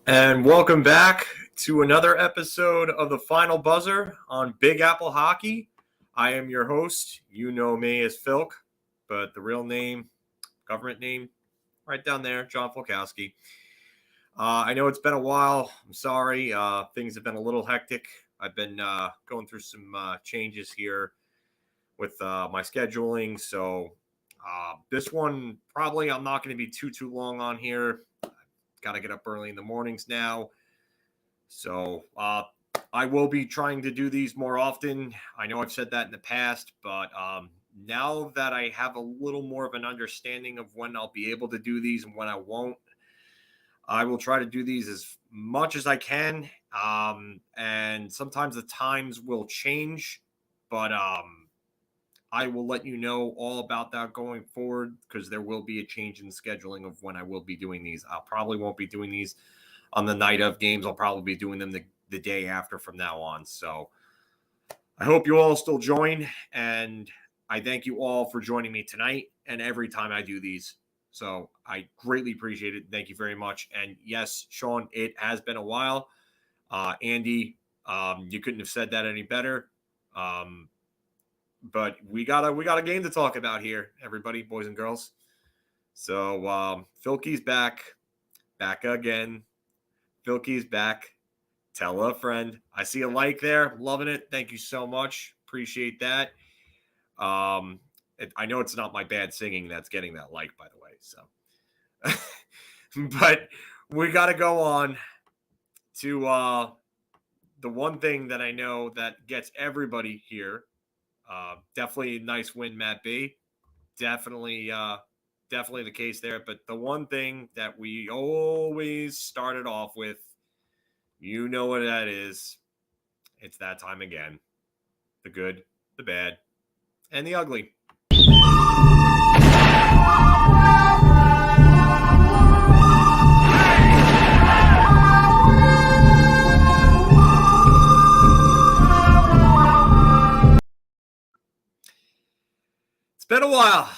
And welcome back to another episode of the Final Buzzer on Big Apple Hockey. I am your host. You know me as Filk, but the real name, government name, right down there, John Folkowski. I know it's been a while. I'm sorry. Things have been a little hectic. I've been going through some changes here with my scheduling. So this one, probably I'm not going to be too long on here. Got to get up early in the mornings now. So I will be trying to do these more often. I know I've said that in the past, but now that I have a little more of an understanding of when I'll be able to do these and when I won't, I will try to do these as much as I can. And sometimes the times will change, but I will let you know all about that going forward because there will be a change in scheduling of when I will be doing these. I probably won't be doing these on the night of games. I'll probably be doing them the day after from now on. So I hope you all still join, and I thank you all for joining me tonight and every time I do these. So I greatly appreciate it. Thank you very much. And yes, Sean, it has been a while. Andy, you couldn't have said that any better. But we got a game to talk about here, everybody, boys and girls. So Filky's back again. Filky's back. Tell a friend. I see a like there. Loving it. Thank you so much. Appreciate that. I know it's not my bad singing that's getting that like, by the way. So, but we got to go on to the one thing that I know that gets everybody here. Definitely a nice win, Matt B. Definitely the case there. But the one thing that we always started off with, you know what that is. It's that time again. The good, the bad, and the ugly. It's been a while.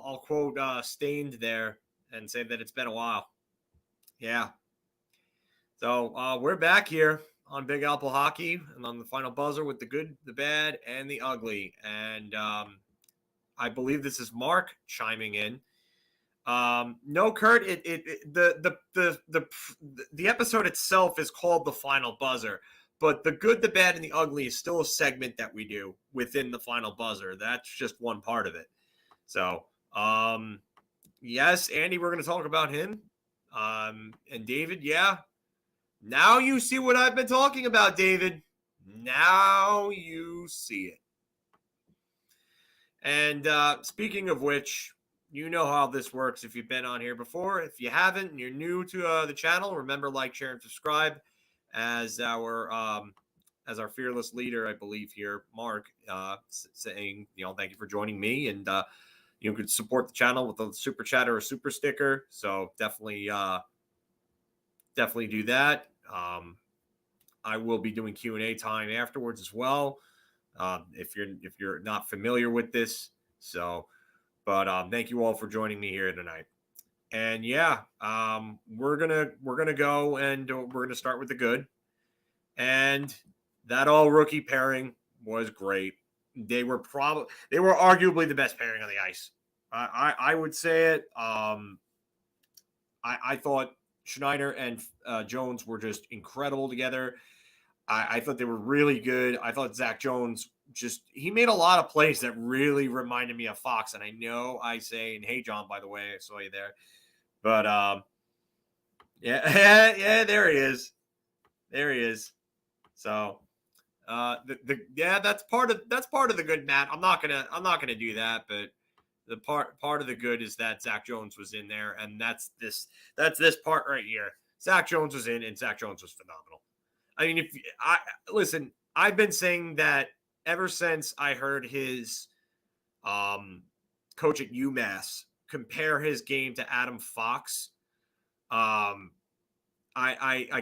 I'll quote Stained there and say that it's been a while. Yeah. So we're back here on Big Apple Hockey and on the Final Buzzer with the good, the bad, and the ugly. And I believe this is Mark chiming in. No, Kurt. The episode itself is called the Final Buzzer, but the good, the bad, and the ugly is still a segment that we do within the Final Buzzer. That's just one part of it. So, yes, Andy, we're going to talk about him. And David, yeah. Now you see what I've been talking about, David. Now you see it. And speaking of which, you know how this works if you've been on here before. If you haven't and you're new to the channel, remember, like, share, and subscribe. As our fearless leader, I believe here, Mark, saying, thank you for joining me. And you could support the channel with a super chat or a super sticker. So definitely do that. I will be doing Q&A time afterwards as well. If you're not familiar with this, but thank you all for joining me here tonight. And yeah, we're gonna go and we're gonna start with the good. And that all rookie pairing was great. They were arguably the best pairing on the ice. I would say it. I thought Schneider and Jones were just incredible together. I thought they were really good. I thought Zach Jones he made a lot of plays that really reminded me of Fox. And I know I say, and hey, John, by the way, I saw you there. But yeah, there he is. There he is. So that's part of the good, Matt. I'm not gonna do that, but the part of the good is that Zach Jones was in there, and that's this part right here. Zach Jones was in, and Zach Jones was phenomenal. I mean, listen, I've been saying that ever since I heard his coach at UMass compare his game to Adam Fox. I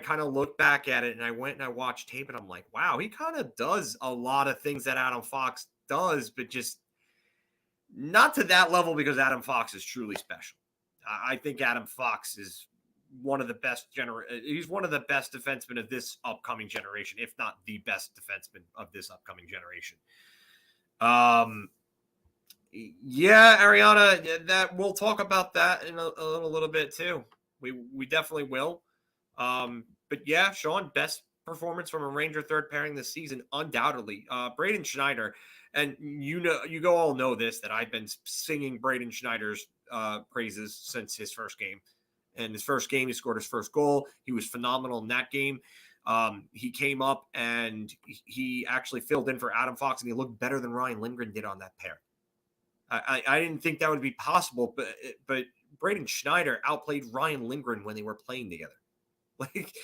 kind of looked back at it and I went and I watched tape and I'm like, wow, he kind of does a lot of things that Adam Fox does, but just not to that level because Adam Fox is truly special. I think Adam Fox is one of the best he's one of the best defensemen of this upcoming generation, if not the best defenseman of this upcoming generation. Yeah, Ariana, that we'll talk about that in a little bit too. We definitely will. But yeah, Sean, best performance from a Ranger third pairing this season, undoubtedly. Braden Schneider, and you all know this, that I've been singing Braden Schneider's praises since his first game. And his first game, he scored his first goal. He was phenomenal in that game. He came up and he actually filled in for Adam Fox, and he looked better than Ryan Lindgren did on that pair. I didn't think that would be possible, but Braden Schneider outplayed Ryan Lindgren when they were playing together. Like,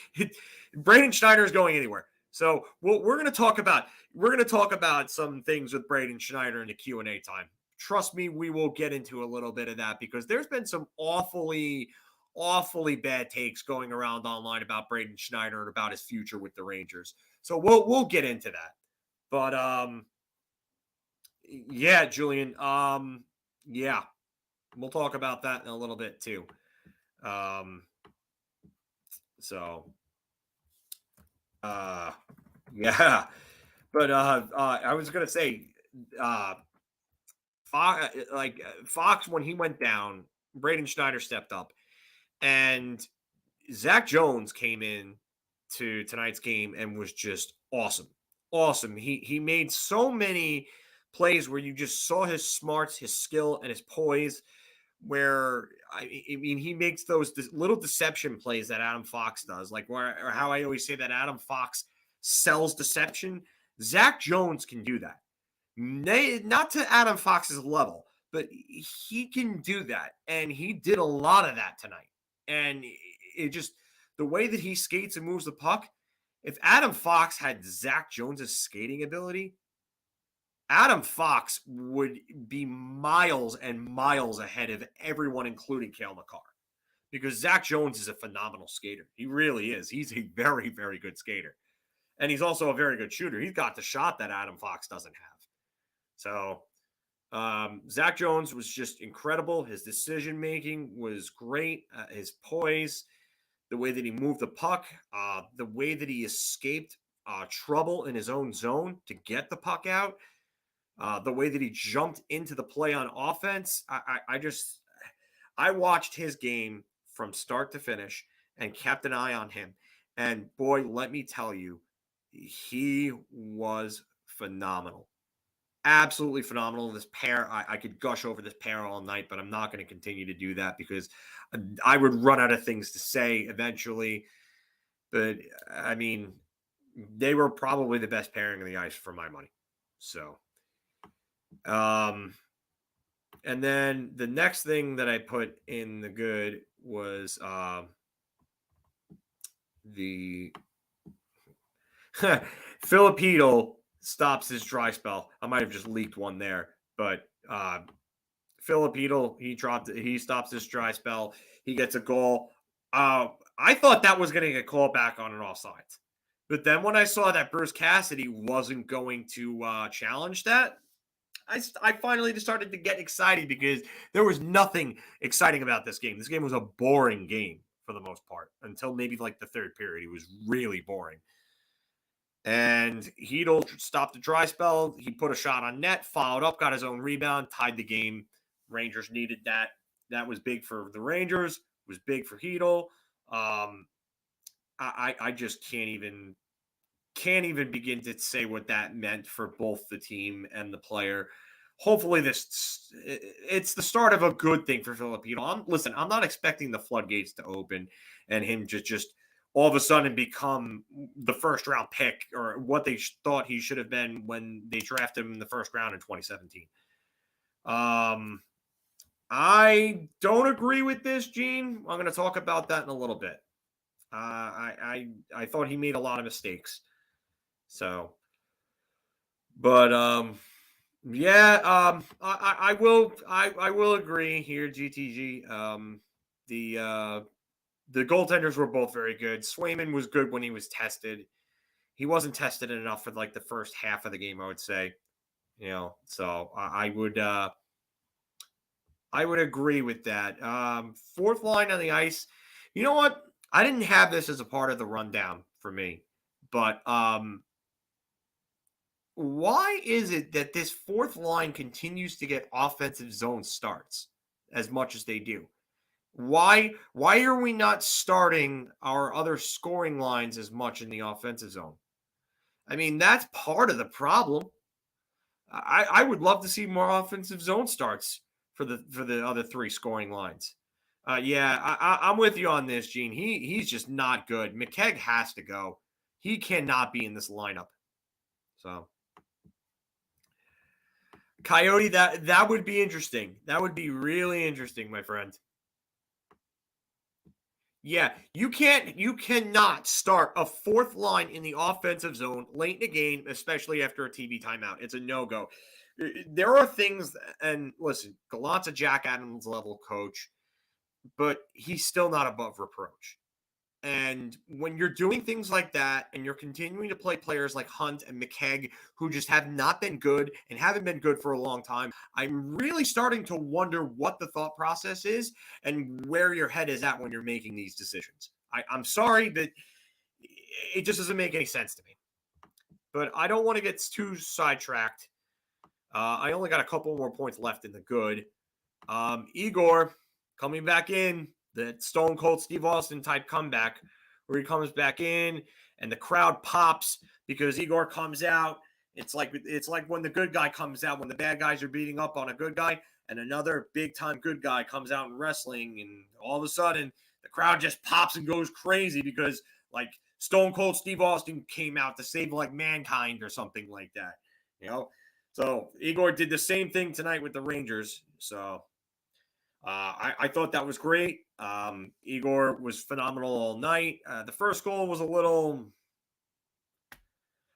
Braden Schneider is going anywhere. So we're going to talk about some things with Braden Schneider in the Q&A time. Trust me, we will get into a little bit of that, because there's been some awfully bad takes going around online about Braden Schneider and about his future with the Rangers. So we'll get into that. But yeah, Julian. Yeah, we'll talk about that in a little bit too. Yeah, but I was gonna say, Fox, when he went down, Braden Schneider stepped up, and Zach Jones came in to tonight's game and was just awesome. He made so many plays where you just saw his smarts, his skill, and his poise. Where I mean, he makes those little deception plays that Adam Fox does, like or how I always say that Adam Fox sells deception. Zach Jones can do that. Not to Adam Fox's level, but he can do that, and he did a lot of that tonight. And it just, the way that he skates and moves the puck. If Adam Fox had Zach Jones's skating ability, Adam Fox would be miles and miles ahead of everyone, including Cale Makar, because Zach Jones is a phenomenal skater. He really is. He's a very, very good skater. And he's also a very good shooter. He's got the shot that Adam Fox doesn't have. So Zach Jones was just incredible. His decision-making was great. His poise, the way that he moved the puck, the way that he escaped trouble in his own zone to get the puck out. The way that he jumped into the play on offense, I watched his game from start to finish and kept an eye on him. And boy, let me tell you, he was phenomenal. Absolutely phenomenal. This pair, I could gush over this pair all night, but I'm not going to continue to do that because I would run out of things to say eventually. But I mean, they were probably the best pairing on the ice for my money. So. And then the next thing that I put in the good was the Filipino stops his dry spell. I might have just leaked one there, but Filipino, he stops his dry spell. He gets a goal. I thought that was going to get called back on an offsides. But then when I saw that Bruce Cassidy wasn't going to challenge that, I finally just started to get excited because there was nothing exciting about this game. This game was a boring game for the most part until maybe like the third period. It was really boring. And Hedel stopped the dry spell. He put a shot on net, followed up, got his own rebound, tied the game. Rangers needed that. That was big for the Rangers. It was big for Hedel. I just can't even begin to say what that meant for both the team and the player. Hopefully it's the start of a good thing for Filipino. I'm not expecting the floodgates to open and him just all of a sudden become the first round pick or what they thought he should have been when they drafted him in the first round in 2017. I don't agree with this, Gene. I'm going to talk about that in a little bit. I thought he made a lot of mistakes. So, but yeah, I will agree here, GTG. The goaltenders were both very good. Swayman was good when he was tested. He wasn't tested enough for like the first half of the game, I would say. So I I would agree with that. Fourth line on the ice. You know what? I didn't have this as a part of the rundown for me, but why is it that this fourth line continues to get offensive zone starts as much as they do? Why are we not starting our other scoring lines as much in the offensive zone? I mean, that's part of the problem. I would love to see more offensive zone starts for the other three scoring lines. Yeah, I'm with you on this, Gene. He's just not good. McKegg has to go. He cannot be in this lineup. So, Coyote, that would be interesting. That would be really interesting, my friend. Yeah, you cannot start a fourth line in the offensive zone late in the game, especially after a TV timeout. It's a no-go. There are things, and listen, Gallant's a Jack Adams level coach, but he's still not above reproach. And when you're doing things like that and you're continuing to play players like Hunt and McKegg, who just have not been good and haven't been good for a long time, I'm really starting to wonder what the thought process is and where your head is at when you're making these decisions. I'm sorry, but it just doesn't make any sense to me. But I don't want to get too sidetracked. I only got a couple more points left in the good. Igor coming back in, the Stone Cold Steve Austin type comeback where he comes back in and the crowd pops because Igor comes out. It's like when the good guy comes out, when the bad guys are beating up on a good guy and another big time good guy comes out in wrestling, and all of a sudden the crowd just pops and goes crazy because like Stone Cold Steve Austin came out to save like mankind or something like that, you know? So Igor did the same thing tonight with the Rangers. So I thought that was great. Igor was phenomenal all night. The first goal was a little.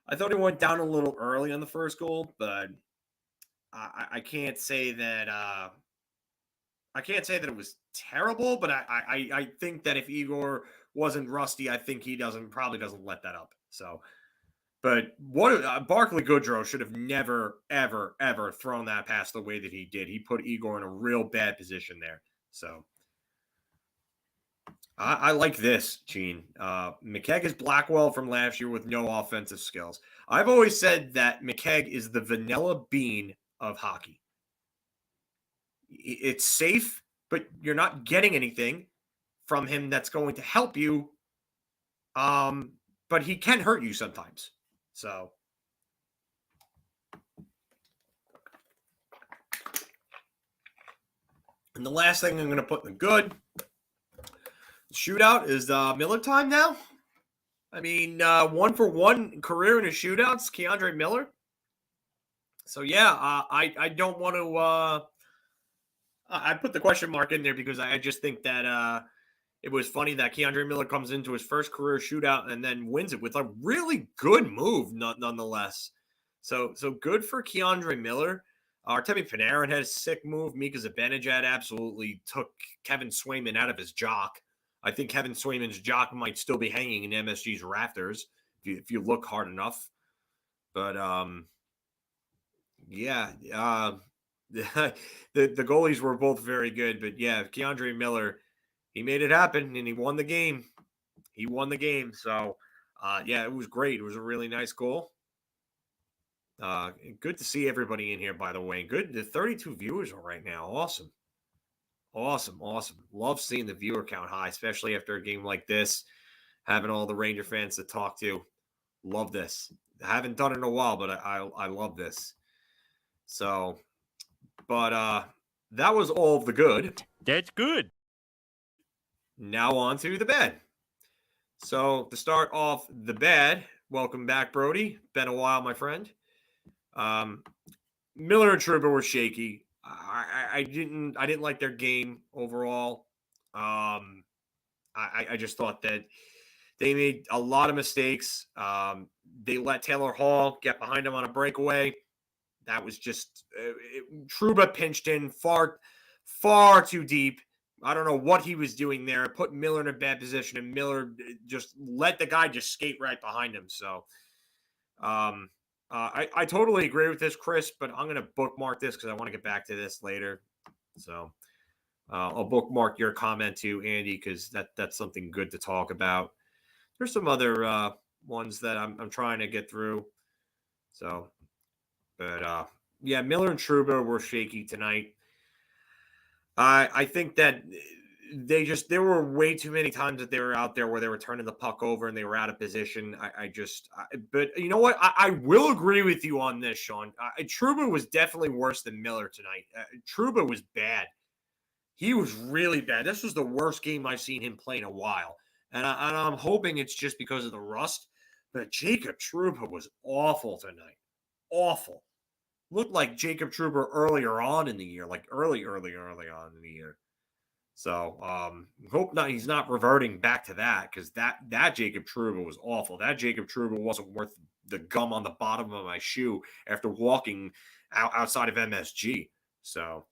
I thought he went down a little early on the first goal, but I can't say that. I can't say that it was terrible, but I think that if Igor wasn't rusty, I think he probably doesn't let that up. So, but what Barclay Goodrow should have never, ever, ever thrown that pass the way that he did. He put Igor in a real bad position there. So I like this, Gene. McKegg is Blackwell from last year with no offensive skills. I've always said that McKegg is the vanilla bean of hockey. It's safe, but you're not getting anything from him that's going to help you. But he can hurt you sometimes. So. And the last thing I'm going to put in the good shootout is Miller time now. I mean, 1-for-1 career in a shootouts, Keandre Miller. So yeah, I don't want to. I put the question mark in there because I just think that it was funny that Keandre Miller comes into his first career shootout and then wins it with a really good move, nonetheless. So good for Keandre Miller. Artemi Panarin had a sick move. Mika Zibanejad absolutely took Kevin Swayman out of his jock. I think Kevin Swayman's jock might still be hanging in MSG's rafters if you look hard enough. But yeah, the goalies were both very good. But yeah, Keandre Miller, he made it happen and he won the game. He won the game. So yeah, it was great. It was a really nice goal. Good to see everybody in here, by the way. Good. The 32 viewers are right now. Awesome. Awesome. Love seeing the viewer count high, especially after a game like this. Having all the Ranger fans to talk to. Love this. I haven't done it in a while, but I love this. So, but that was all of the good. That's good. Now on to the bad. So to start off the bad, welcome back, Brody. Been a while, my friend. Miller and Trouba were shaky. I didn't like their game overall. I just thought that they made a lot of mistakes. They let Taylor Hall get behind him on a breakaway. That was just Trouba pinched in far too deep. I don't know what he was doing there. Put Miller in a bad position, and Miller just let the guy just skate right behind him. So, I totally agree with this, Chris, but I'm going to bookmark this because I want to get back to this later. So, I'll bookmark your comment too, Andy, because that's something good to talk about. There's some other ones that I'm trying to get through. So, but yeah, Miller and Trouba were shaky tonight. I think that there were way too many times that they were out there where they were turning the puck over and they were out of position. But you know what? I will agree with you on this, Sean. Trouba was definitely worse than Miller tonight. Trouba was bad. He was really bad. This was the worst game I've seen him play in a while. And I'm hoping it's just because of the rust. But Jacob Trouba was awful tonight. Awful. Looked like Jacob Trouba earlier on in the year, like early on in the year. So hope not he's not reverting back to that, because that Jacob Trouba was awful. That Jacob Trouba wasn't worth the gum on the bottom of my shoe after walking outside of MSG. So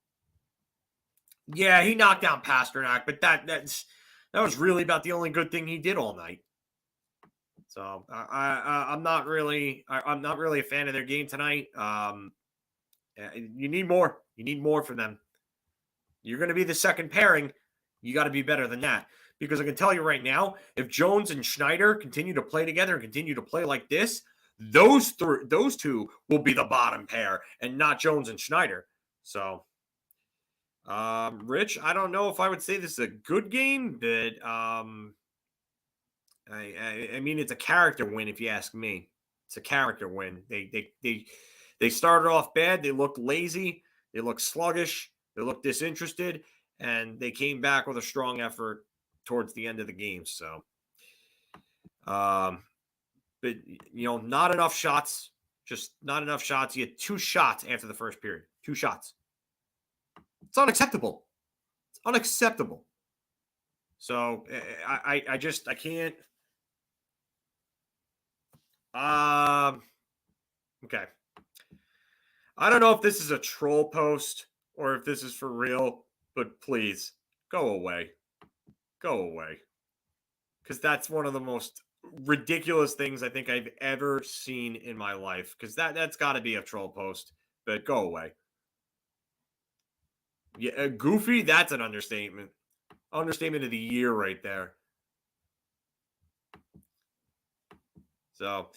yeah, he knocked down Pasternak, but that was really about the only good thing he did all night. So I'm not really a fan of their game tonight. You need more. You need more from them. You're going to be the second pairing. You got to be better than that. Because I can tell you right now, if Jones and Schneider continue to play together and continue to play like this, those two will be the bottom pair and not Jones and Schneider. So, Rich, I don't know if I would say this is a good game, but I mean, it's a character win if you ask me. It's a character win. They started off bad. They looked lazy. They looked sluggish. They looked disinterested, and they came back with a strong effort towards the end of the game. So, but not enough shots. Just not enough shots. You had 2 shots after the first period. 2 shots. It's unacceptable. It's unacceptable. So I can't. Okay. I don't know if this is a troll post or if this is for real, but please go away. Go away. Because that's one of the most ridiculous things I think I've ever seen in my life. Because that's got to be a troll post, but go away. Yeah, goofy, that's an understatement. Understatement of the year right there. So,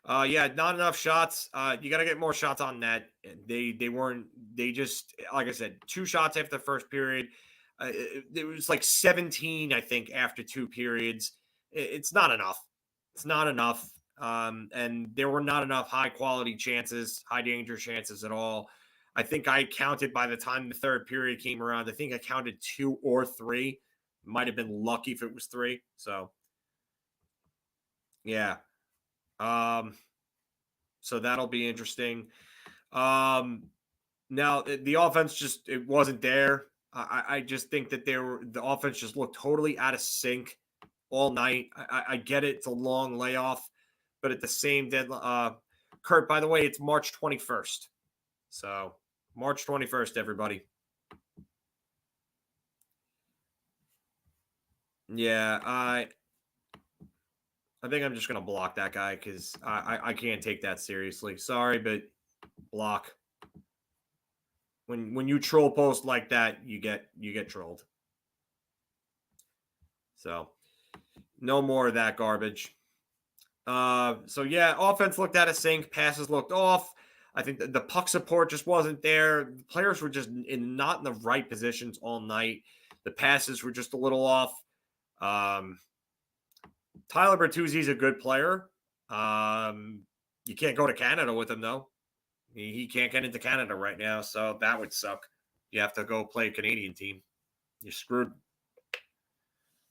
yeah, not enough shots. You got to get more shots on net. They just, like I said, 2 shots after the first period. It was like 17, I think, after 2 periods. It's not enough. It's not enough. And there were not enough high quality chances, high danger chances at all. I think I counted by the time the third period came around. I think I counted 2 or 3. Might have been lucky if it was 3. So, yeah. So that'll be interesting. Now the offense it wasn't there. I just think that the offense just looked totally out of sync all night. I get it. It's a long layoff, but at the same deadline, Kurt, by the way, it's March 21st. So March 21st, everybody. Yeah, I think I'm just going to block that guy because I can't take that seriously. Sorry, but block. When you troll post like that, you get trolled. So no more of that garbage. So yeah, offense looked out of sync. Passes looked off. I think the puck support just wasn't there. The players were just not in the right positions all night. The passes were just a little off. Tyler Bertuzzi's a good player. You can't go to Canada with him, though. He can't get into Canada right now, so that would suck. You have to go play a Canadian team. You're screwed.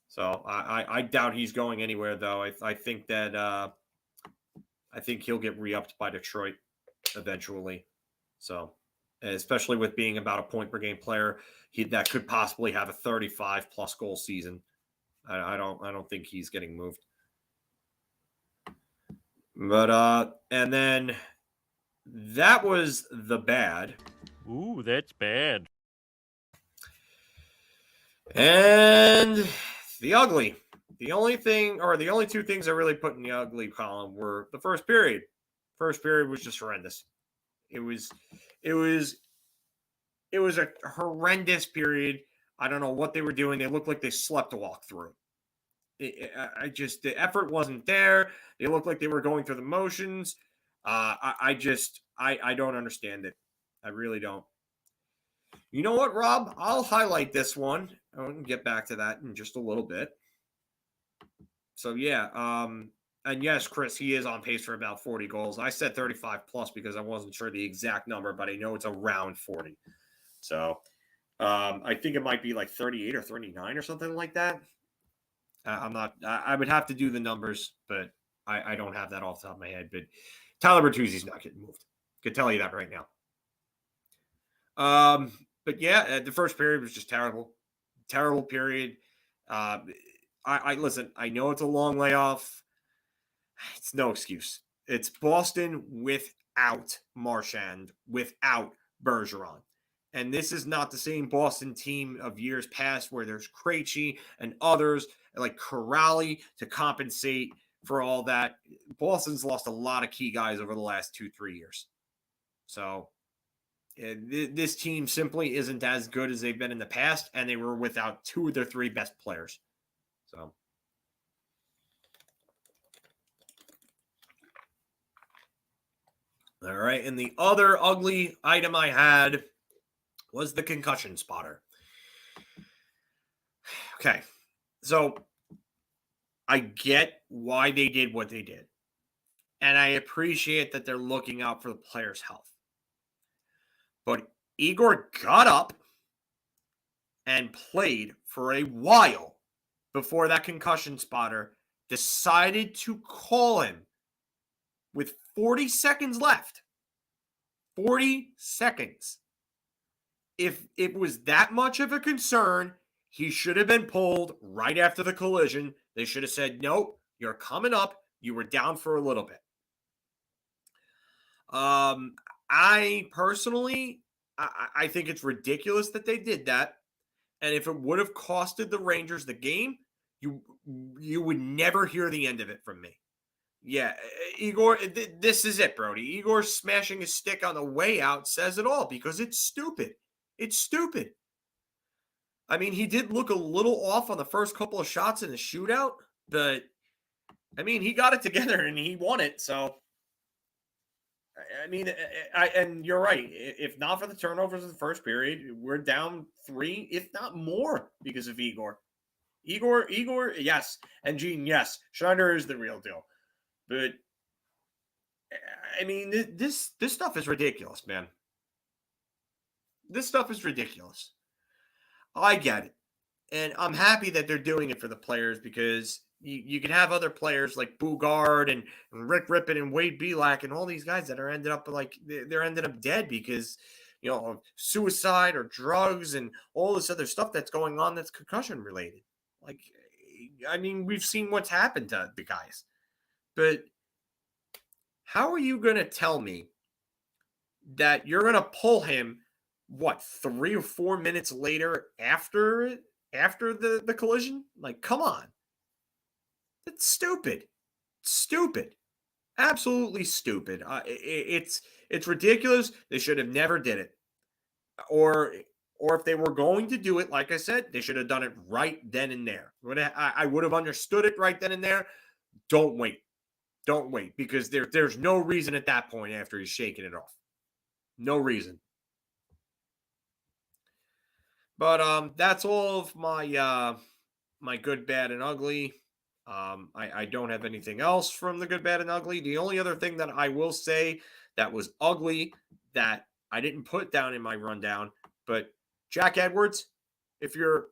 So I doubt he's going anywhere, though. I think that I think he'll get re-upped by Detroit eventually. So, especially with being about a point per game player, that could possibly have a 35-plus goal season. I don't think he's getting moved. But and then that was the bad. Ooh, that's bad. And the ugly. The only 2 things I really put in the ugly column were the first period. First period was just horrendous. It was a horrendous period. I don't know what they were doing. They looked like they slept to walk through. The effort wasn't there. They looked like they were going through the motions. I don't understand it. I really don't. You know what, Rob? I'll highlight this one. I'll get back to that in just a little bit. So, yeah. And yes, Chris, he is on pace for about 40 goals. I said 35 plus because I wasn't sure the exact number, but I know it's around 40. So, I think it might be like 38 or 39 or something like that. I would have to do the numbers, but I don't have that off the top of my head. But Tyler Bertuzzi's not getting moved. Could tell you that right now. But yeah, the first period was just terrible. Terrible period. I listen, I know it's a long layoff. It's no excuse. It's Boston without Marchand, without Bergeron. And this is not the same Boston team of years past where there's Krejci and others like Corrali to compensate for all that. Boston's lost a lot of key guys over the last 2-3 years. So this team simply isn't as good as they've been in the past, and they were without 2 of their 3 best players. So. All right, and the other ugly item I had was the concussion spotter. Okay, so I get why they did what they did, and I appreciate that they're looking out for the player's health. But Igor got up and played for a while before that concussion spotter decided to call him with 40 seconds left. 40 seconds. If it was that much of a concern, he should have been pulled right after the collision. They should have said, nope, you're coming up. You were down for a little bit. I personally, I think it's ridiculous that they did that. And if it would have costed the Rangers the game, you would never hear the end of it from me. Yeah, Igor, this is it, Brody. Igor smashing his stick on the way out says it all because it's stupid. It's stupid. I mean, he did look a little off on the first couple of shots in the shootout, but, I mean, he got it together and he won it, so, I mean, and you're right. If not for the turnovers in the first period, we're down 3, if not more, because of Igor. Igor, yes. And Gene, yes. Schneider is the real deal. But, I mean, this stuff is ridiculous, man. This stuff is ridiculous. I get it. And I'm happy that they're doing it for the players because you can have other players like Bugard and Rick Rippon and Wade Belak and all these guys that are ended up like they're ended up dead because, you know, of suicide or drugs and all this other stuff that's going on that's concussion related. Like, I mean, we've seen what's happened to the guys. But how are you going to tell me that you're going to pull him, 3 or 4 minutes later after the collision? Like, come on. That's stupid. Stupid. Absolutely stupid. It's ridiculous. They should have never did it. Or if they were going to do it, like I said, they should have done it right then and there. I would have understood it right then and there. Don't wait. Don't wait because there's no reason at that point after he's shaking it off. No reason. But that's all of my my good, bad, and ugly. I don't have anything else from the good, bad, and ugly. The only other thing that I will say that was ugly that I didn't put down in my rundown, but Jack Edwards, if you're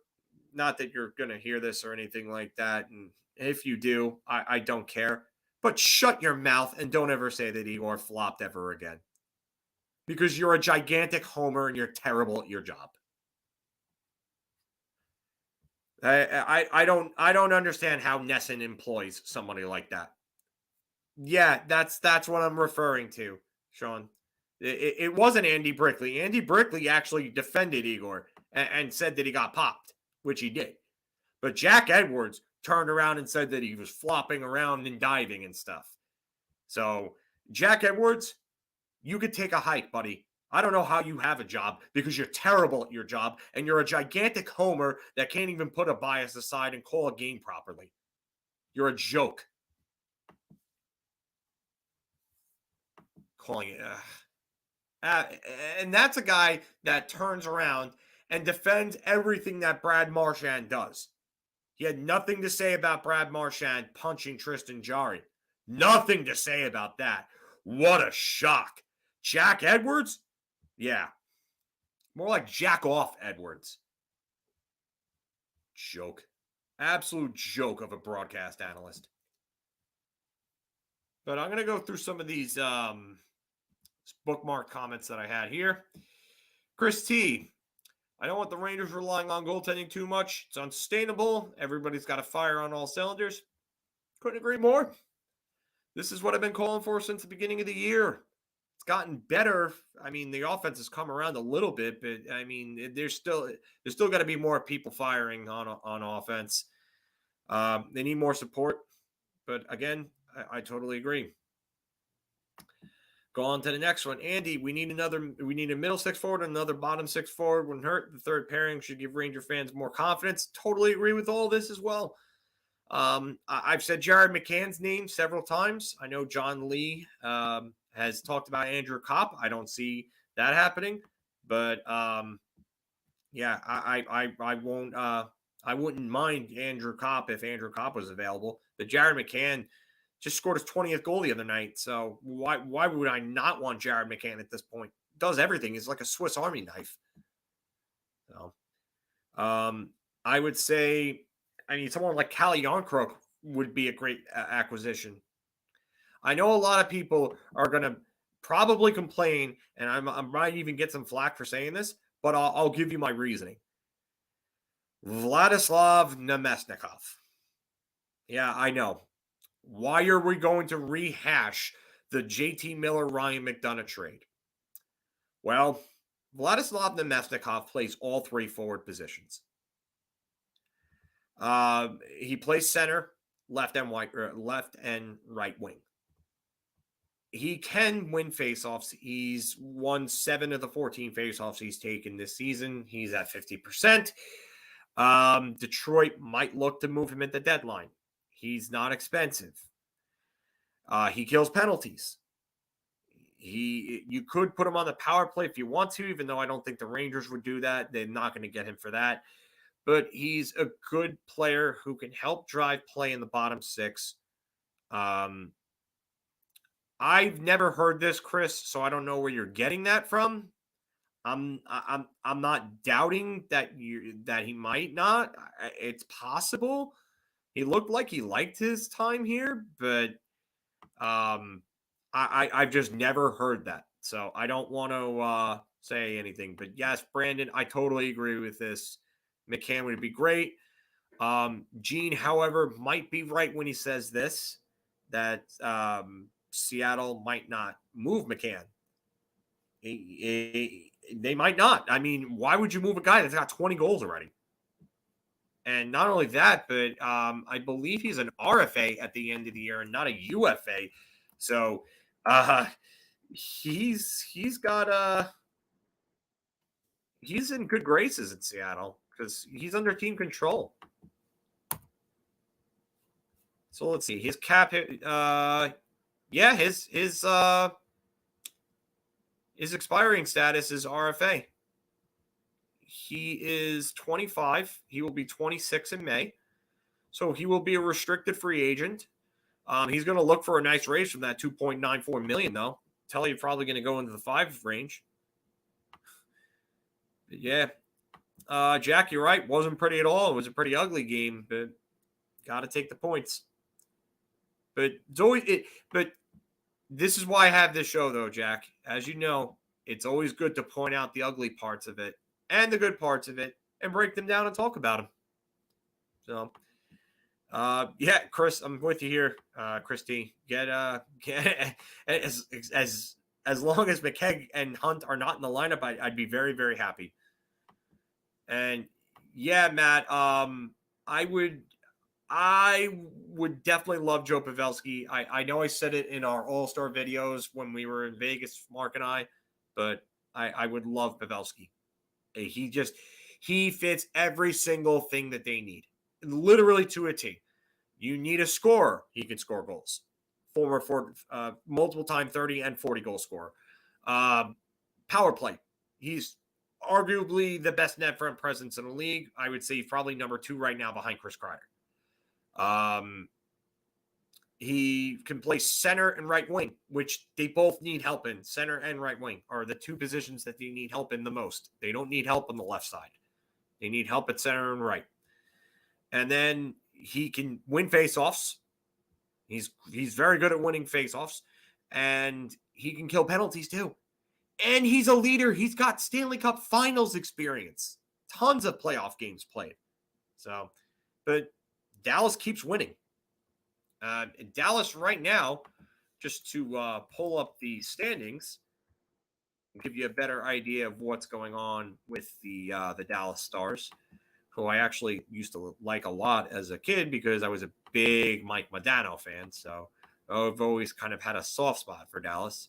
not that you're going to hear this or anything like that, and if you do, I don't care. But shut your mouth and don't ever say that Igor flopped ever again. Because you're a gigantic homer and you're terrible at your job. I don't understand how Nesson employs somebody like that. Yeah, that's what I'm referring to, Sean. It wasn't Andy Brickley. Andy Brickley actually defended Igor and said that he got popped, which he did. But Jack Edwards turned around and said that he was flopping around and diving and stuff. So, Jack Edwards, you could take a hike, buddy. I don't know how you have a job because you're terrible at your job and you're a gigantic homer that can't even put a bias aside and call a game properly. You're a joke. Calling it. And that's a guy that turns around and defends everything that Brad Marchand does. He had nothing to say about Brad Marchand punching Tristan Jarry. Nothing to say about that. What a shock. Jack Edwards? Yeah. More like Jack off Edwards. Joke. Absolute joke of a broadcast analyst. But I'm going to go through some of these bookmark comments that I had here. Chris T. I don't want the Rangers relying on goaltending too much. It's unsustainable. Everybody's got to fire on all cylinders. Couldn't agree more. This is what I've been calling for since the beginning of the year. It's gotten better. I mean, the offense has come around a little bit, but I mean, there's still got to be more people firing on offense. They need more support. But again, I totally agree. Go on to the next one. Andy, we need a middle six forward and another bottom six forward when hurt. The third pairing should give Ranger fans more confidence. Totally agree with all this as well. I've said Jared McCann's name several times. I know John Lee has talked about Andrew Kopp. I don't see that happening, but yeah, I won't. I wouldn't mind Andrew Kopp if Andrew Kopp was available. But Jared McCann just scored his 20th goal the other night. So why would I not want Jared McCann at this point? Does everything. He's like a Swiss Army knife. So I would say, I mean, someone like Kalle Jarnkrok would be a great acquisition. I know a lot of people are going to probably complain, and I might even get some flack for saying this, but I'll give you my reasoning. Vladislav Nomesnikov. Yeah, I know. Why are we going to rehash the JT Miller-Ryan McDonagh trade? Well, Vladislav Nomesnikov plays all three forward positions. He plays center, left and right wing. He can win faceoffs. He's won 7 of the 14 faceoffs he's taken this season. He's at 50%. Detroit might look to move him at the deadline. He's not expensive. He kills penalties. You could put him on the power play if you want to, even though I don't think the Rangers would do that. They're not going to get him for that. But he's a good player who can help drive play in the bottom six. I've never heard this, Chris, so I don't know where you're getting that from. I'm not doubting that he might not. It's possible. He looked like he liked his time here, but I've just never heard that. So I don't want to say anything. But yes, Brandon, I totally agree with this. McCann would be great. Gene, however, might be right when he says this, that Seattle might not move McCann. They might not. I mean, why would you move a guy that's got 20 goals already? And not only that, but I believe he's an RFA at the end of the year and not a UFA. So he's in good graces in Seattle because he's under team control. So let's see. His cap hit, his expiring status is RFA. He is 25. He will be 26 in May. So he will be a restricted free agent. He's going to look for a nice raise from that $2.94 million, though. Tell you probably going to go into the 5 range. But yeah. Jack, you're right. Wasn't pretty at all. It was a pretty ugly game, but got to take the points. But it's always but this is why I have this show, though, Jack. As you know, it's always good to point out the ugly parts of it and the good parts of it and break them down and talk about them. So, yeah, Chris, I'm with you here, Christy. Get as long as McKegg and Hunt are not in the lineup, I'd be very, very happy. And yeah, Matt, I would definitely love Joe Pavelski. I know I said it in our All-Star videos when we were in Vegas, Mark and I, but I would love Pavelski. He fits every single thing that they need, literally to a T. You need a scorer, he can score goals. Former for multiple time 30 and 40 goal scorer. Power play. He's arguably the best net front presence in the league. I would say he's probably number 2 right now behind Chris Kreider. He can play center and right wing, which they both need help in. Center and right wing are the 2 positions that they need help in the most. They don't need help on the left side. They need help at center and right. And then he can win faceoffs. He's very good at winning faceoffs. And he can kill penalties too. And he's a leader. He's got Stanley Cup Finals experience. Tons of playoff games played. So, but Dallas keeps winning. Dallas right now, just to pull up the standings, give you a better idea of what's going on with the Dallas Stars, who I actually used to like a lot as a kid because I was a big Mike Modano fan. So I've always kind of had a soft spot for Dallas.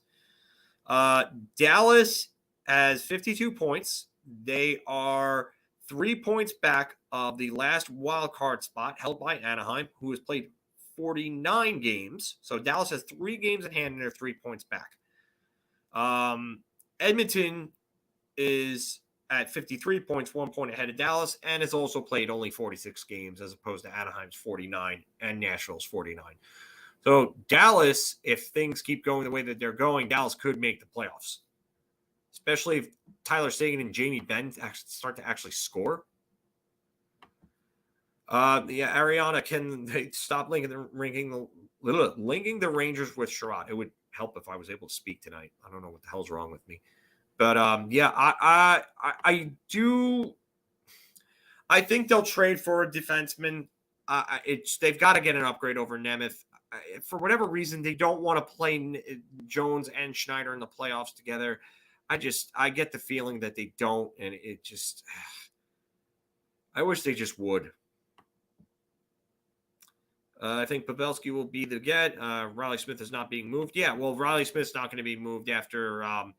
Dallas has 52 points. They are 3 points back of the last wild card spot held by Anaheim, who has played 49 games. So Dallas has 3 games in hand and they're 3 points back. Edmonton is at 53 points, 1 point ahead of Dallas, and has also played only 46 games as opposed to Anaheim's 49 and Nashville's 49. So Dallas, if things keep going the way that they're going, Dallas could make the playoffs, especially if Tyler Seguin and Jamie Benn start to actually score. Ariana, can they stop linking the Rangers with Sherrod? It would help if I was able to speak tonight. I don't know what the hell's wrong with me, but I do. I think they'll trade for a defenseman. They've got to get an upgrade over Nemeth. For whatever reason, they don't want to play Jones and Schneider in the playoffs together. I get the feeling that they don't, and I wish they just would. I think Pavelski will be the get. Riley Smith is not being moved. Yeah, well, Riley Smith's not going to be moved after a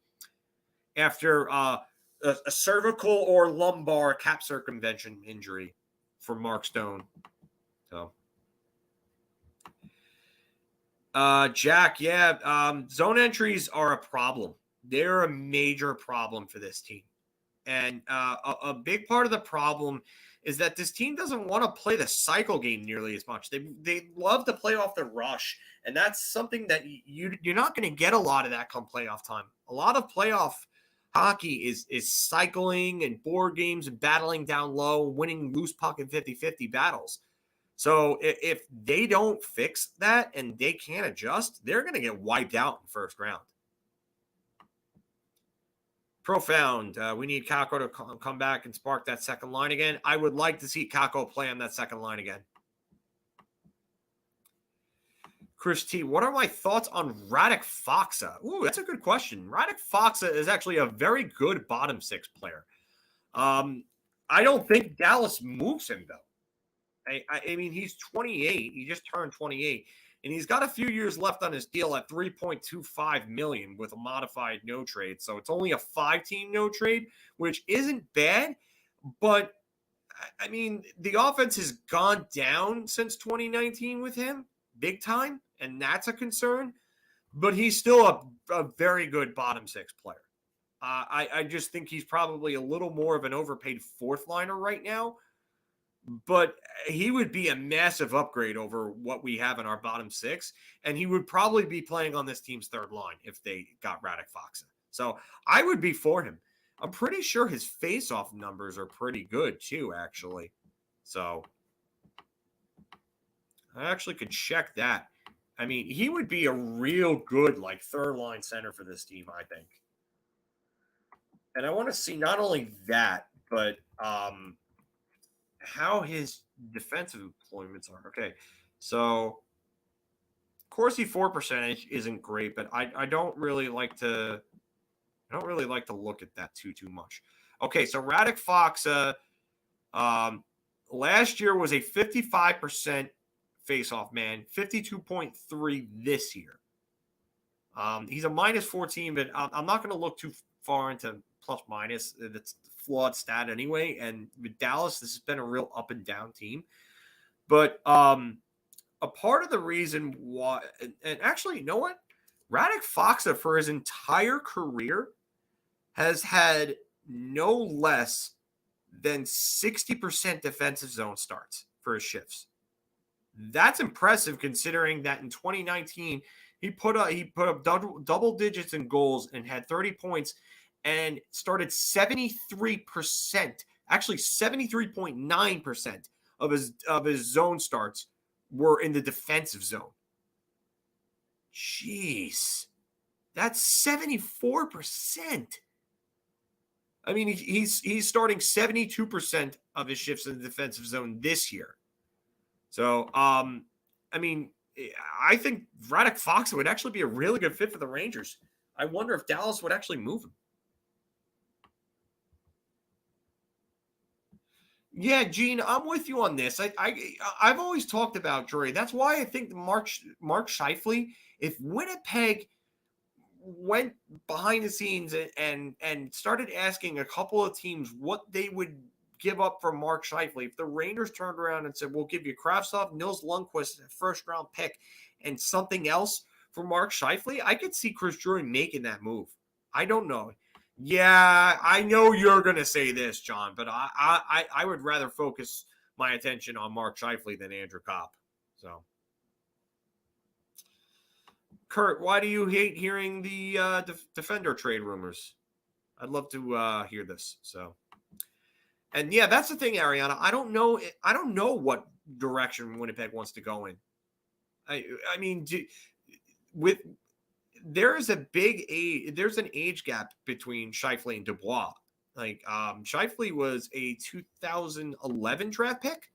cervical or lumbar cap circumvention injury for Mark Stone. So, Jack, zone entries are a problem. They're a major problem for this team. And a big part of the problem is that this team doesn't want to play the cycle game nearly as much. They love to play off the rush, and that's something that you're not going to get a lot of that come playoff time. A lot of playoff hockey is cycling and board games and battling down low, winning loose puck and 50-50 battles. So if they don't fix that and they can't adjust, they're going to get wiped out in first round. Profound. We need Kakko to come back and spark that second line again. I would like to see Kakko play on that second line again. Chris T, what are my thoughts on Radic Fox? Ooh, that's a good question. Radic Fox is actually a very good bottom 6 player. I don't think Dallas moves him, though. I mean, he's 28. He just turned 28. And he's got a few years left on his deal at $3.25 million with a modified no trade. So it's only a 5-team no trade, which isn't bad. But, I mean, the offense has gone down since 2019 with him, big time. And that's a concern. But he's still a very good bottom 6 player. I just think he's probably a little more of an overpaid 4th liner right now. But he would be a massive upgrade over what we have in our bottom 6. And he would probably be playing on this team's 3rd line if they got Radic Fox. So I would be for him. I'm pretty sure his face-off numbers are pretty good too, actually. So I actually could check that. I mean, he would be a real good, 3rd line center for this team, I think. And I want to see not only that, but how his defensive employments are. Okay, so Corsi 4 percentage isn't great, but I don't really like to look at that too much. Okay, so Radic Fox last year was a 55% face-off man, 52.3 this year. He's a -14, but I'm not going to look too far into plus minus. That's a flawed stat anyway. And with Dallas, this has been a real up and down team. But a part of the reason why, and actually, you know what? Radic Fox, for his entire career, has had no less than 60% defensive zone starts for his shifts. That's impressive considering that in 2019 he put up double digits in goals and had 30 points and started 73%, actually 73.9% of his zone starts were in the defensive zone. Jeez. That's 74%. I mean, he's starting 72% of his shifts in the defensive zone this year. So, I mean, I think Radic Fox would actually be a really good fit for the Rangers. I wonder if Dallas would actually move him. Yeah, Gene, I'm with you on this. I've always talked about Drury. That's why I think Mark Scheifele, if Winnipeg went behind the scenes and started asking a couple of teams what they would give up for Mark Scheifele, if the Rangers turned around and said, we'll give you Kravtsov, Nils Lundqvist, a first-round pick, and something else for Mark Scheifele, I could see Chris Drury making that move. I don't know. Yeah, I know you're going to say this, John, but I would rather focus my attention on Mark Scheifele than Andrew Kopp. So, Kurt, why do you hate hearing the defender trade rumors? I'd love to hear this. So, and yeah, that's the thing, Ariana. I don't know what direction Winnipeg wants to go in. I mean, there's an age gap between Scheifele and Dubois. Like, Scheifele was a 2011 draft pick.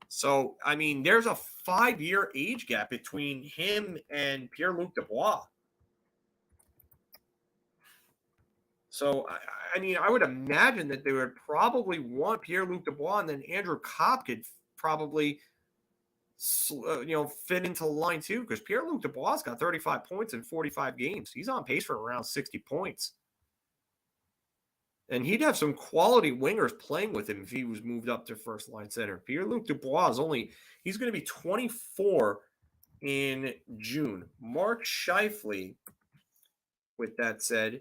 So, I mean, there's a 5-year age gap between him and Pierre-Luc Dubois. So, I mean, I would imagine that they would probably want Pierre-Luc Dubois, and then Andrew Kopp could probably fit into the line too, because Pierre-Luc Dubois got 35 points in 45 games. He's on pace for around 60 points. And he'd have some quality wingers playing with him if he was moved up to first line center. Pierre-Luc Dubois he's going to be 24 in June. Mark Scheifele, with that said,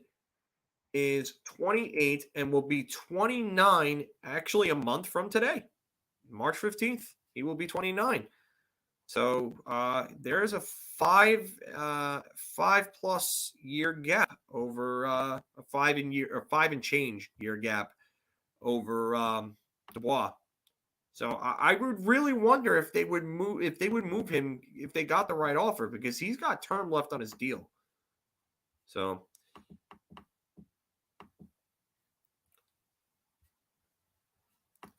is 28 and will be 29 actually a month from today. March 15th, he will be 29. So there's a 5+ year gap over a 5 and change year gap over Dubois. So I would really wonder if they would move him if they got the right offer, because he's got term left on his deal. So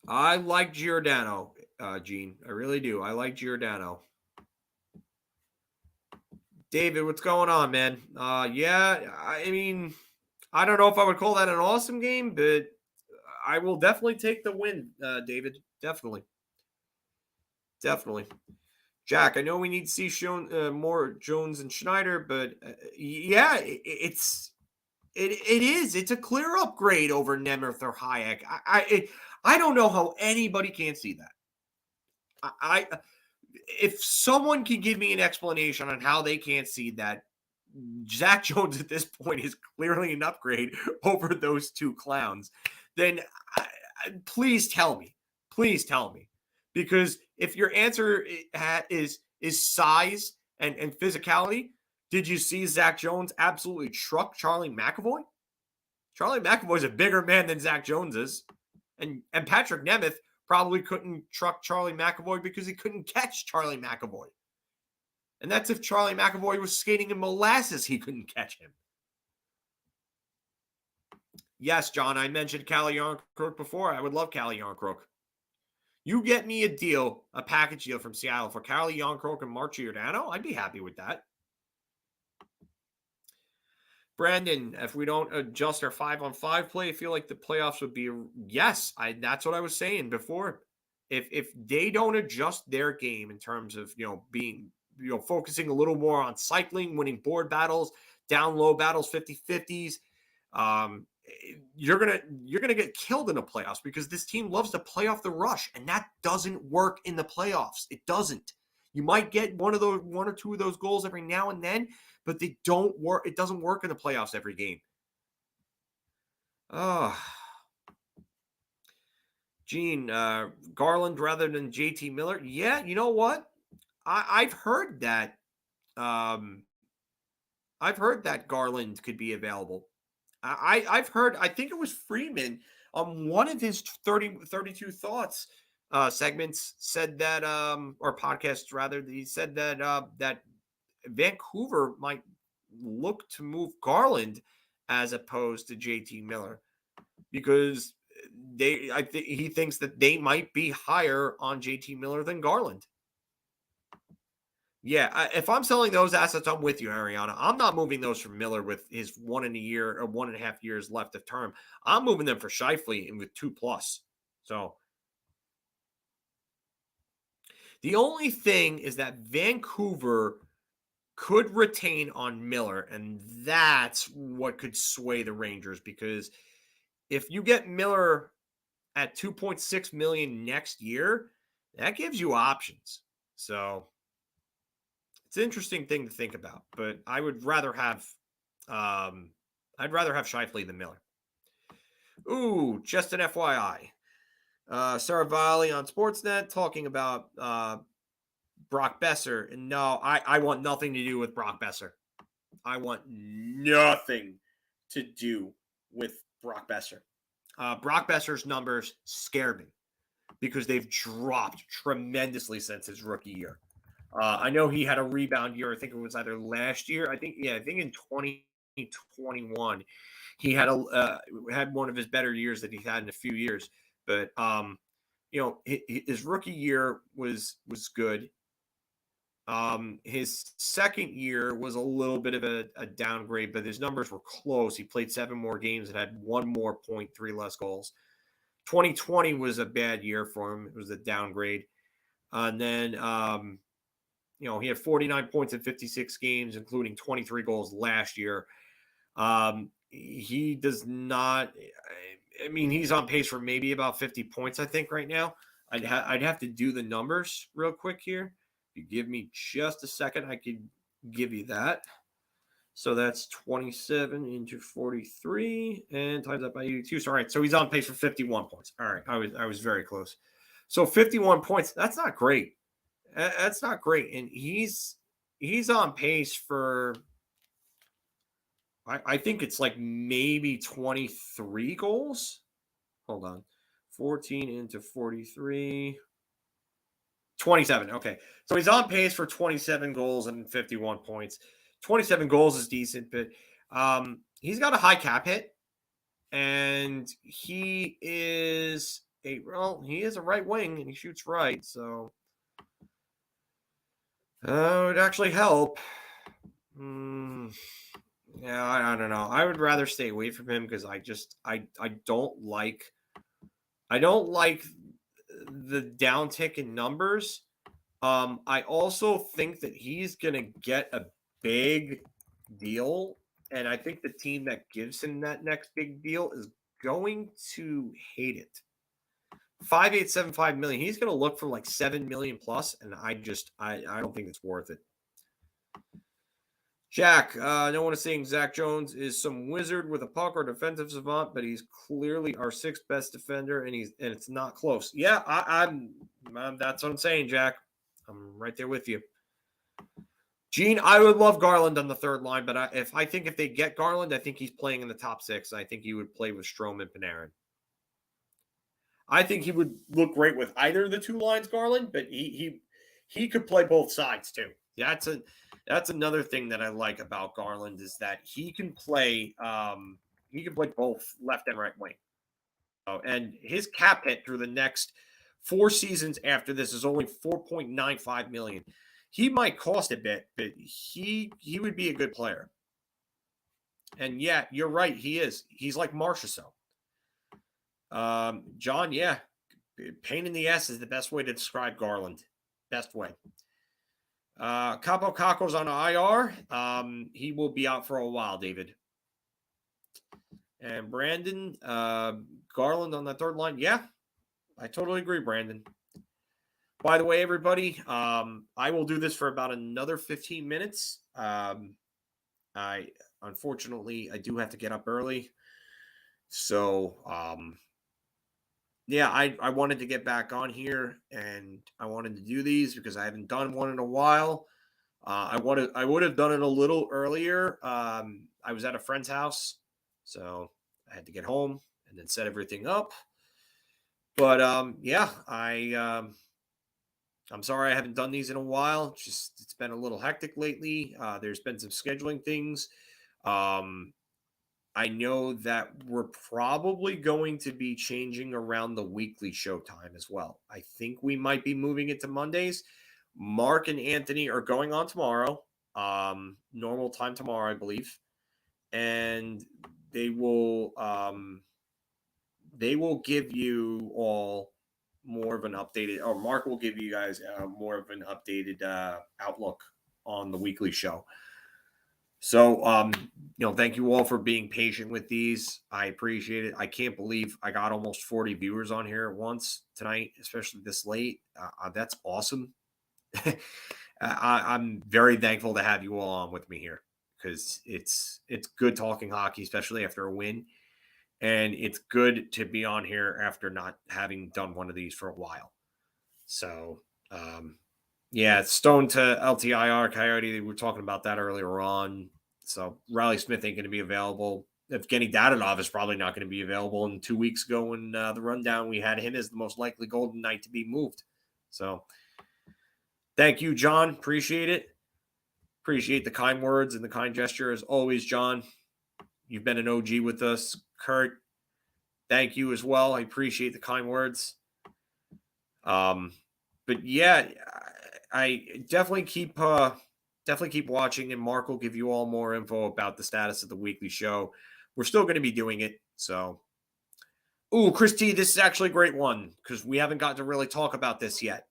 I like Giordano, Gene. I really do. I like Giordano. David, what's going on, man? Yeah, I mean, I don't know if I would call that an awesome game, but I will definitely take the win, David. Definitely. Jack, I know we need to see more Jones and Schneider, but yeah, it is. It's a clear upgrade over Nemeth or Hayek. I don't know how anybody can't see that. If someone can give me an explanation on how they can't see that, Zach Jones at this point is clearly an upgrade over those two clowns, then please tell me. Please tell me. Because if your answer is size and physicality, did you see Zach Jones absolutely truck Charlie McAvoy? Charlie McAvoy is a bigger man than Zach Jones is. And Patrick Nemeth probably couldn't truck Charlie McAvoy because he couldn't catch Charlie McAvoy. And that's if Charlie McAvoy was skating in molasses, he couldn't catch him. Yes, John, I mentioned Calle Jarnkrok before. I would love Calle Jarnkrok. You get me a package deal from Seattle for Calle Jarnkrok and Mark Giordano, I'd be happy with that. Brandon, if we don't adjust our 5-on-5 play, I feel like the playoffs would be yes. That's what I was saying before. If they don't adjust their game in terms of being focusing a little more on cycling, winning board battles, down low battles, 50-50s, you're gonna get killed in the playoffs because this team loves to play off the rush, and that doesn't work in the playoffs. It doesn't. You might get one or two of those goals every now and then, but they don't work. It doesn't work in the playoffs every game. Oh, Gene, Garland rather than JT Miller. Yeah, you know what? I've heard that. I've heard that Garland could be available. I've heard, I think it was Freeman on one of his 32 thoughts segments said that, or podcasts rather, he said that, that Vancouver might look to move Garland as opposed to JT Miller because he thinks that they might be higher on JT Miller than Garland. Yeah, if I'm selling those assets, I'm with you, Ariana. I'm not moving those for Miller with his 1.5 years left of term. I'm moving them for Scheifele and with 2+. So the only thing is that Vancouver could retain on Miller, and that's what could sway the Rangers because if you get Miller at $2.6 million next year, that gives you options. So it's an interesting thing to think about, but I would rather have Scheifele than Miller. Ooh, just an FYI. Saravalli on Sportsnet talking about Brock Besser. And no, I want nothing to do with Brock Besser. I want nothing to do with Brock Besser. Brock Besser's numbers scare me because they've dropped tremendously since his rookie year. I know he had a rebound year. I think it was either last year. I think in 2021, he had had one of his better years that he's had in a few years. But his rookie year was good. His second year was a little bit of a downgrade, but his numbers were close. He played 7 more games and had 1 more point, 3 less goals. 2020 was a bad year for him. It was a downgrade. And then, he had 49 points in 56 games, including 23 goals last year. He does not, I mean, he's on pace for maybe about 50 points, I think, right now. I'd have to do the numbers real quick here. If you give me just a second, I could give you that. So that's 27 into 43 and times that by 82. So, all right. So he's on pace for 51 points. All right. I was very close. So 51 points. That's not great. That's not great. And he's on pace for, I think it's like maybe 23 goals. Hold on. 14 into 43. 27. Okay. So he's on pace for 27 goals and 51 points. 27 goals is decent, but he's got a high cap hit. And he is a right wing and he shoots right. So it would actually help. Yeah, I don't know. I would rather stay away from him because I don't like the downtick in numbers. I also think that he's gonna get a big deal, and I think the team that gives him that next big deal is going to hate it. 5.875 million. He's gonna look for like 7 million plus, and I don't think it's worth it. Jack, no one is saying Zach Jones is some wizard with a puck or defensive savant, but he's clearly our 6th best defender, and it's not close. Yeah, I'm that's what I'm saying, Jack. I'm right there with you. Gene, I would love Garland on the 3rd line, but if they get Garland, I think he's playing in the top 6. I think he would play with Strome and Panarin. I think he would look great with either of the 2 lines, Garland, but he could play both sides too. That's another thing that I like about Garland is that he can play both left and right wing. And his cap hit through the next 4 seasons after this is only $4.95 million. He might cost a bit, but he would be a good player. And yeah, you're right. He is. He's like Marchessault. John, yeah. Pain in the ass is the best way to describe Garland. Best way. Capo Caco's on IR. He will be out for a while, David. And Brandon Garland on the third line. Yeah, I totally agree, Brandon. By the way, everybody, I will do this for about another 15 minutes. Unfortunately, I do have to get up early. So, yeah, I wanted to get back on here and I wanted to do these because I haven't done one in a while. I would have done it a little earlier. I was at a friend's house, so I had to get home and then set everything up. But yeah, I'm sorry I haven't done these in a while. Just it's been a little hectic lately. There's been some scheduling things. I know that we're probably going to be changing around the weekly show time as well. I think we might be moving it to Mondays. Mark and Anthony are going on tomorrow, normal time tomorrow, I believe, and they will give you all more of an updated, or Mark will give you guys more of an updated outlook on the weekly show. So, thank you all for being patient with these. I appreciate it. I can't believe I got almost 40 viewers on here at once tonight, especially this late. That's awesome. I'm very thankful to have you all on with me here because it's good talking hockey, especially after a win. And it's good to be on here after not having done one of these for a while. So, yeah, Stone to LTIR Coyote. We were talking about that earlier on. So Riley Smith ain't going to be available. Evgeny Dadonov is probably not going to be available. And 2 weeks ago when the rundown, we had him as the most likely Golden Knight to be moved. So thank you, John. Appreciate it. Appreciate the kind words and the kind gesture as always, John. You've been an OG with us. Kurt, thank you as well. I appreciate the kind words. But yeah, I definitely keep watching, and Mark will give you all more info about the status of the weekly show. We're still going to be doing it. So, Chris T, this is actually a great one because we haven't gotten to really talk about this yet.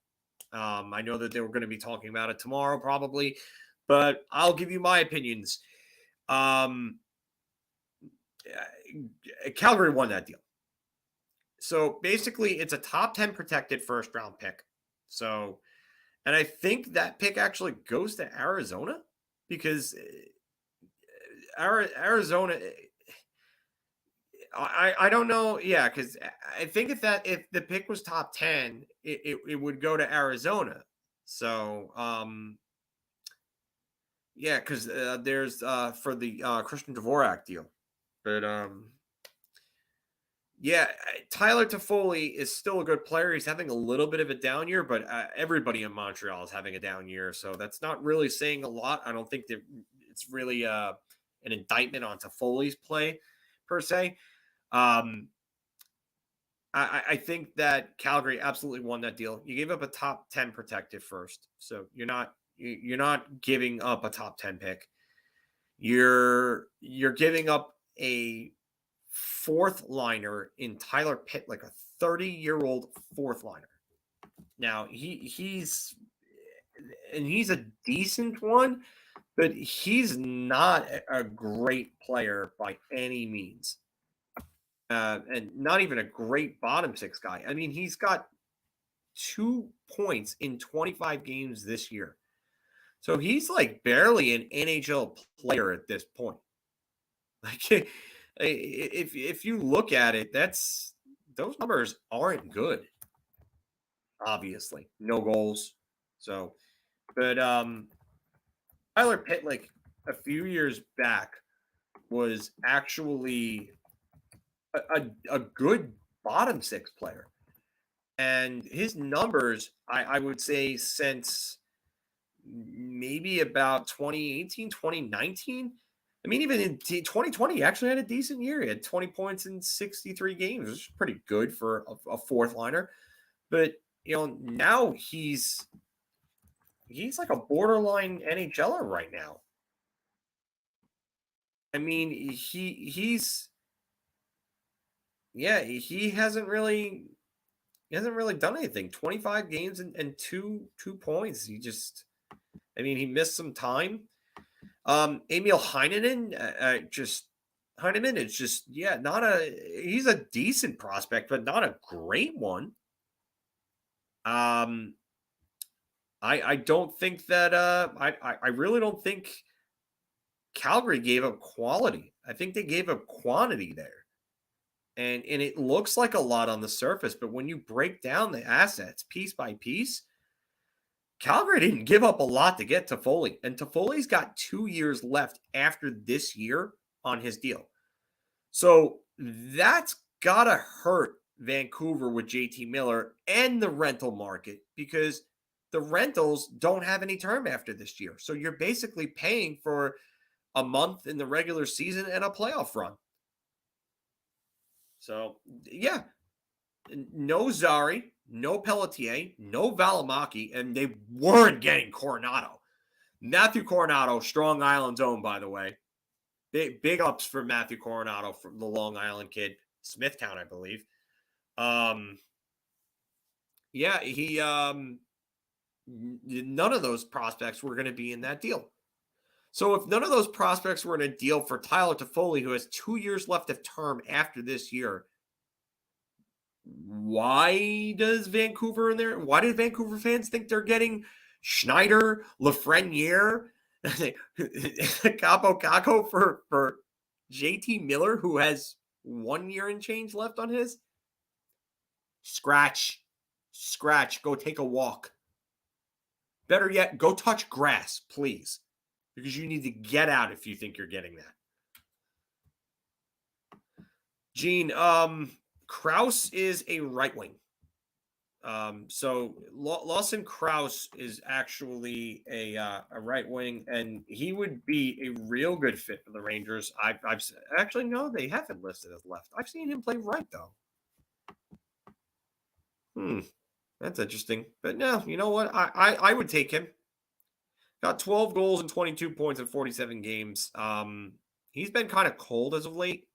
I know that they were going to be talking about it tomorrow probably, but I'll give you my opinions. Calgary won that deal. So basically, it's a top 10 protected first round pick. So, and I think that pick actually goes to Arizona because Arizona, I don't know. Yeah, because I think if the pick was top 10, it would go to Arizona. So, yeah, because there's for the Christian Dvorak deal. But yeah, Tyler Toffoli is still a good player. He's having a little bit of a down year, but everybody in Montreal is having a down year. So that's not really saying a lot. I don't think that it's really an indictment on Toffoli's play per se. I think that Calgary absolutely won that deal. You gave up a top 10 protected first. So you're not giving up a top 10 pick. You're giving up a fourth liner in Tyler Pitlick, a 30-year-old fourth liner. Now he's a decent one, but he's not a great player by any means. And not even a great bottom six guy. I mean, he's got 2 points in 25 games this year. So he's like barely an NHL player at this point. Like if you look at it, those numbers aren't good. Obviously, no goals. So, but Tyler Pitlick a few years back was actually a good bottom six player, and his numbers, I would say, since maybe about 2018, 2019. I mean, even in 2020, he actually had a decent year. He had 20 points in 63 games, which is pretty good for a fourth liner. But, now he's like a borderline NHLer right now. I mean, he hasn't really done anything. 25 games and two points. He missed some time. Emil Heinonen, just Heineman is just, he's a decent prospect, but not a great one. I don't think that, I really don't think Calgary gave up quality. I think they gave up quantity there. And it looks like a lot on the surface, but when you break down the assets piece by piece, Calgary didn't give up a lot to get Toffoli. And Toffoli's got 2 years left after this year on his deal. So that's got to hurt Vancouver with JT Miller and the rental market, because the rentals don't have any term after this year. So you're basically paying for a month in the regular season and a playoff run. So, yeah, no Zari, no Pelletier, no Valimaki, and they weren't getting Coronado. Matthew Coronado, Strong Island's own, by the way. Big ups for Matthew Coronado, from the Long Island kid, Smithtown, I believe. None of those prospects were going to be in that deal. So if none of those prospects were in a deal for Tyler Toffoli, who has 2 years left of term after this year, why did Vancouver fans think they're getting Schneider, Lafreniere, Capo Caco for JT Miller, who has 1 year and change left on his? Scratch, go take a walk. Better yet, go touch grass, please, because you need to get out if you think you're getting that. Gene, Krause is a right wing. So Lawson Krause is actually a right wing, and he would be a real good fit for the Rangers. I've actually, no, they haven't listed as left. I've seen him play right though. That's interesting. But no, you know what? I would take him. Got 12 goals and 22 points in 47 games. He's been kind of cold as of late,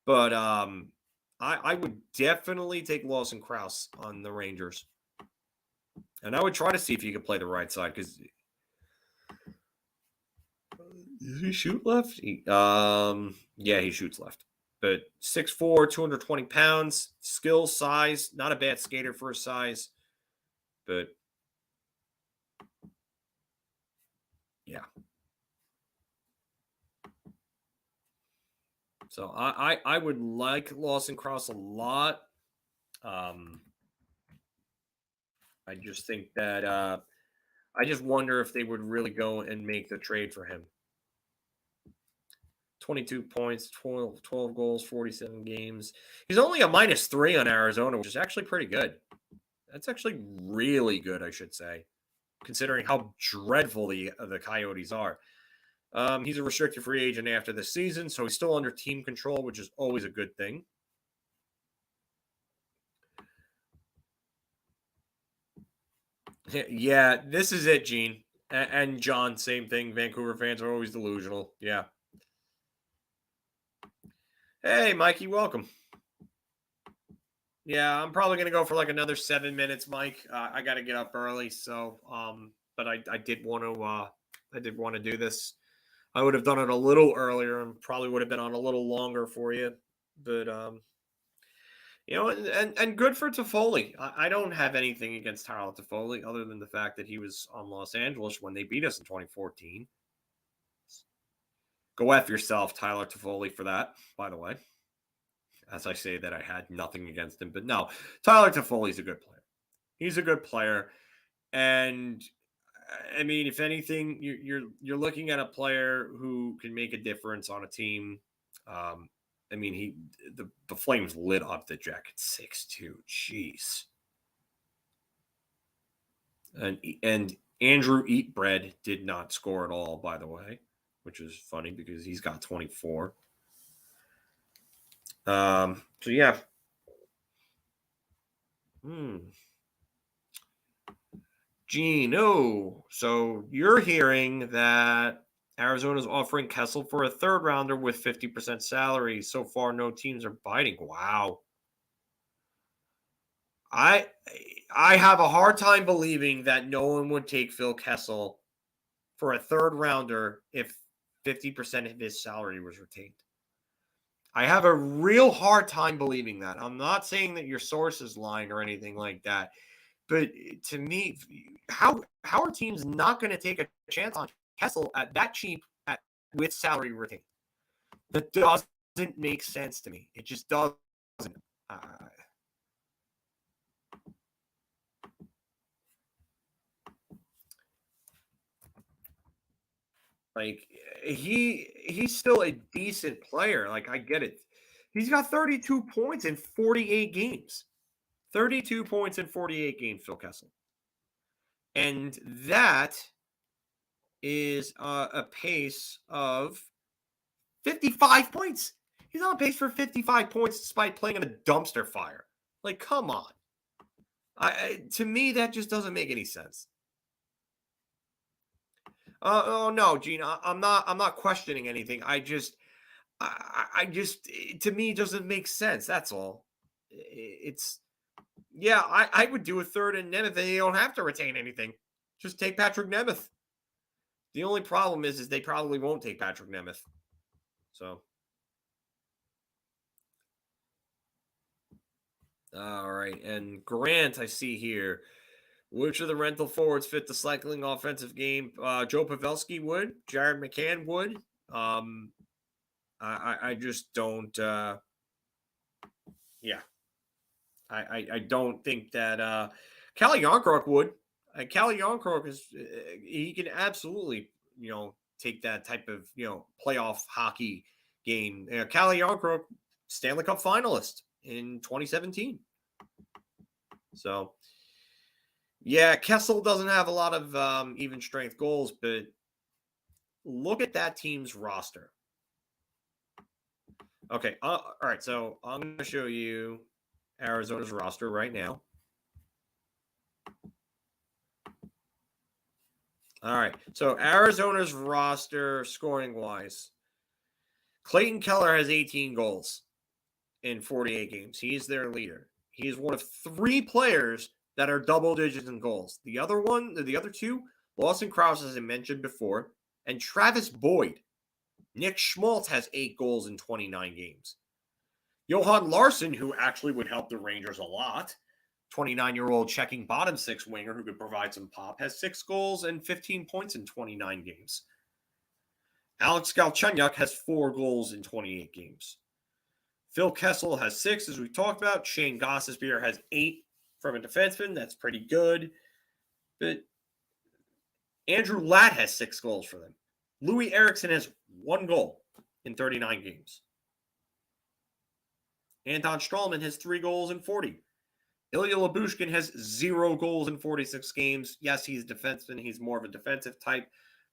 but I would definitely take Lawson Krause on the Rangers. And I would try to see if he could play the right side, because does he shoot left? He shoots left. But 6'4", 220 pounds, skill, size, not a bad skater for his size. But yeah. So I would like Lawson Krause a lot. I just think that I just wonder if they would really go and make the trade for him. 22 points, 12 goals, 47 games. He's only a -3 on Arizona, which is actually pretty good. That's actually really good, I should say, considering how dreadful the Coyotes are. He's a restricted free agent after this season, so he's still under team control, which is always a good thing. Yeah, this is it, Gene. And John, same thing. Vancouver fans are always delusional. Yeah. Hey, Mikey, welcome. Yeah, I'm probably going to go for like another 7 minutes, Mike. I got to get up early, so but I did want to do this. I would have done it a little earlier and probably would have been on a little longer for you, but and good for Toffoli. I don't have anything against Tyler Toffoli other than the fact that he was on Los Angeles when they beat us in 2014. Go F yourself, Tyler Toffoli, for that, by the way. As I say that, I had nothing against him. But no, Tyler Toffoli's a good player. He's a good player. And, I mean, if anything, you're looking at a player who can make a difference on a team. I mean, the Flames lit up the Jackets 6-2. Jeez. And Andrew Eatbread did not score at all, by the way, which is funny because he's got 24. So yeah. Gino, so you're hearing that Arizona's offering Kessel for a third rounder with 50% salary. So far, no teams are biting. Wow. I have a hard time believing that no one would take Phil Kessel for a third rounder if 50% of his salary was retained. I have a real hard time believing that. I'm not saying that your source is lying or anything like that. But to me, how are teams not going to take a chance on Kessel at that cheap with salary retained? That doesn't make sense to me. It just doesn't. Like he's still a decent player. Like I get it. He's got 32 points in 48 games. 32 points in 48 games, Phil Kessel. And that is a pace of 55 points. He's on pace for 55 points despite playing in a dumpster fire. Like, come on. To me, that just doesn't make any sense. Oh no, Gene, I'm not questioning anything. I just, to me, it doesn't make sense. That's all. It's, yeah, I would do a third and Nemeth, and they don't have to retain anything. Just take Patrick Nemeth. The only problem is they probably won't take Patrick Nemeth. So. All right. And Grant, I see here. Which of the rental forwards fit the cycling offensive game? Joe Pavelski would. Jared McCann would. I just don't. Yeah. I don't think that Calle Jarnkrok would. Calle Jarnkrok is he can absolutely take that type of playoff hockey game. Calle Jarnkrok, Stanley Cup finalist in 2017. So, yeah, Kessel doesn't have a lot of even strength goals, but look at that team's roster. Okay, all right, so I'm going to show you Arizona's roster right now. All right, so Arizona's roster scoring-wise, Clayton Keller has 18 goals in 48 games. He's their leader. He is one of 3 players that are double digits in goals. The other two, Lawson Krause, as I mentioned before, and Travis Boyd. Nick Schmaltz has 8 goals in 29 games. Johan Larsson, who actually would help the Rangers a lot, 29-year-old checking bottom 6 winger who could provide some pop, has 6 goals and 15 points in 29 games. Alex Galchenyuk has 4 goals in 28 games. Phil Kessel has 6, as we talked about. Shane Gostisbehere has 8 from a defenseman. That's pretty good. But Andrew Ladd has 6 goals for them. Louis Eriksson has 1 goal in 39 games. Anton Strahlman has 3 goals in 40. Ilya Lyubushkin has 0 goals in 46 games. Yes, he's a defenseman. He's more of a defensive type.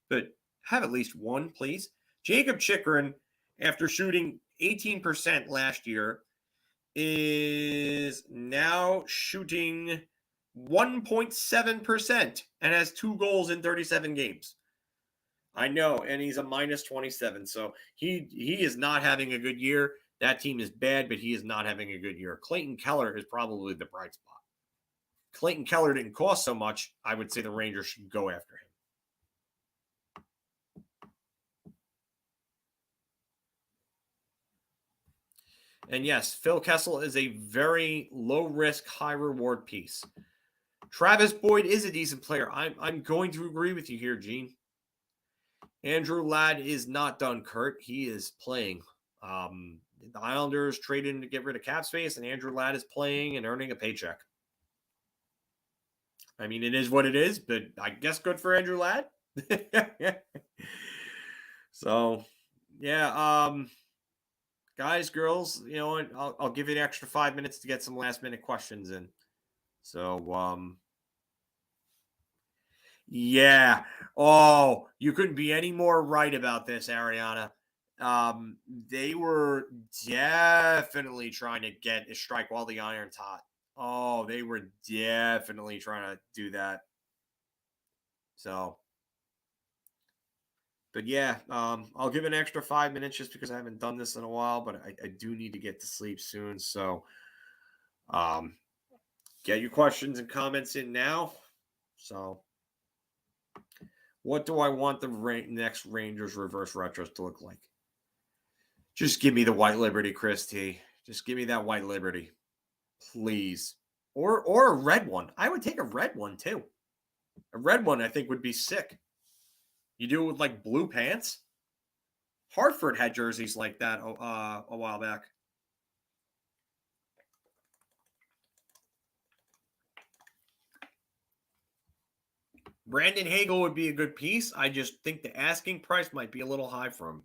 But have at least 1, please. Jacob Chychrun, after shooting 18% last year, is now shooting 1.7% and has 2 goals in 37 games. I know, and he's a minus 27, so he is not having a good year. That team is bad, but he is not having a good year. Clayton Keller is probably the bright spot. Clayton Keller didn't cost so much. I would say the Rangers should go after him. And yes, Phil Kessel is a very low-risk, high-reward piece. Travis Boyd is a decent player. I'm going to agree with you here, Gene. Andrew Ladd is not done, Kurt. He is playing. The Islanders traded him to get rid of cap space, and Andrew Ladd is playing and earning a paycheck. I mean, it is what it is, but I guess good for Andrew Ladd. So, yeah. Guys, girls, I'll give you an extra 5 minutes to get some last-minute questions in. So, yeah. Oh, you couldn't be any more right about this, Ariana. They were definitely trying to strike while the iron's hot. Oh, they were definitely trying to do that. So, but yeah, I'll give an extra 5 minutes just because I haven't done this in a while, but I do need to get to sleep soon. So, get your questions and comments in now. So, what do I want the next Rangers reverse retros to look like? Just give me the White Liberty, Christy. Just give me that White Liberty, please. Or a red one. I would take a red one too. A red one I think would be sick. You do it with like blue pants. Hartford had jerseys like that a while back. Brandon Hagel would be a good piece. I just think the asking price might be a little high for him.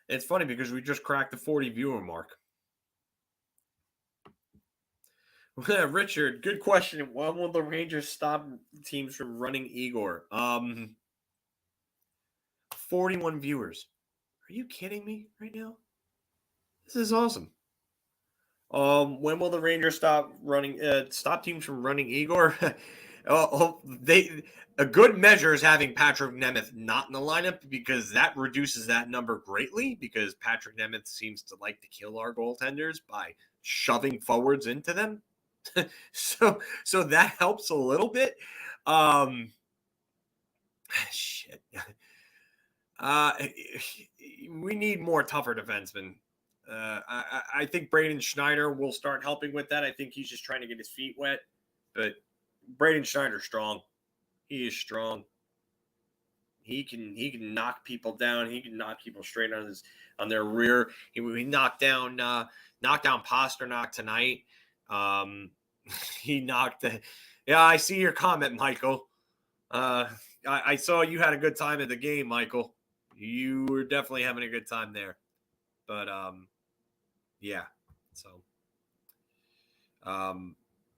It's funny because we just cracked the 40 viewer mark. Richard, good question. When will the Rangers stop teams from running Igor? 41 viewers. Are you kidding me right now? This is awesome. When will the Rangers stop teams from running Igor? A good measure is having Patrick Nemeth not in the lineup because that reduces that number greatly because Patrick Nemeth seems to like to kill our goaltenders by shoving forwards into them. so that helps a little bit. Shit. We need more tougher defensemen. I think Braden Schneider will start helping with that. I think he's just trying to get his feet wet. But Braden Schneider's strong. He is strong. He can knock people down. He can knock people straight on their rear. He knocked down Pasternak tonight. He knocked. Yeah, I see your comment, Michael. I saw you had a good time at the game, Michael. You were definitely having a good time there. But yeah. So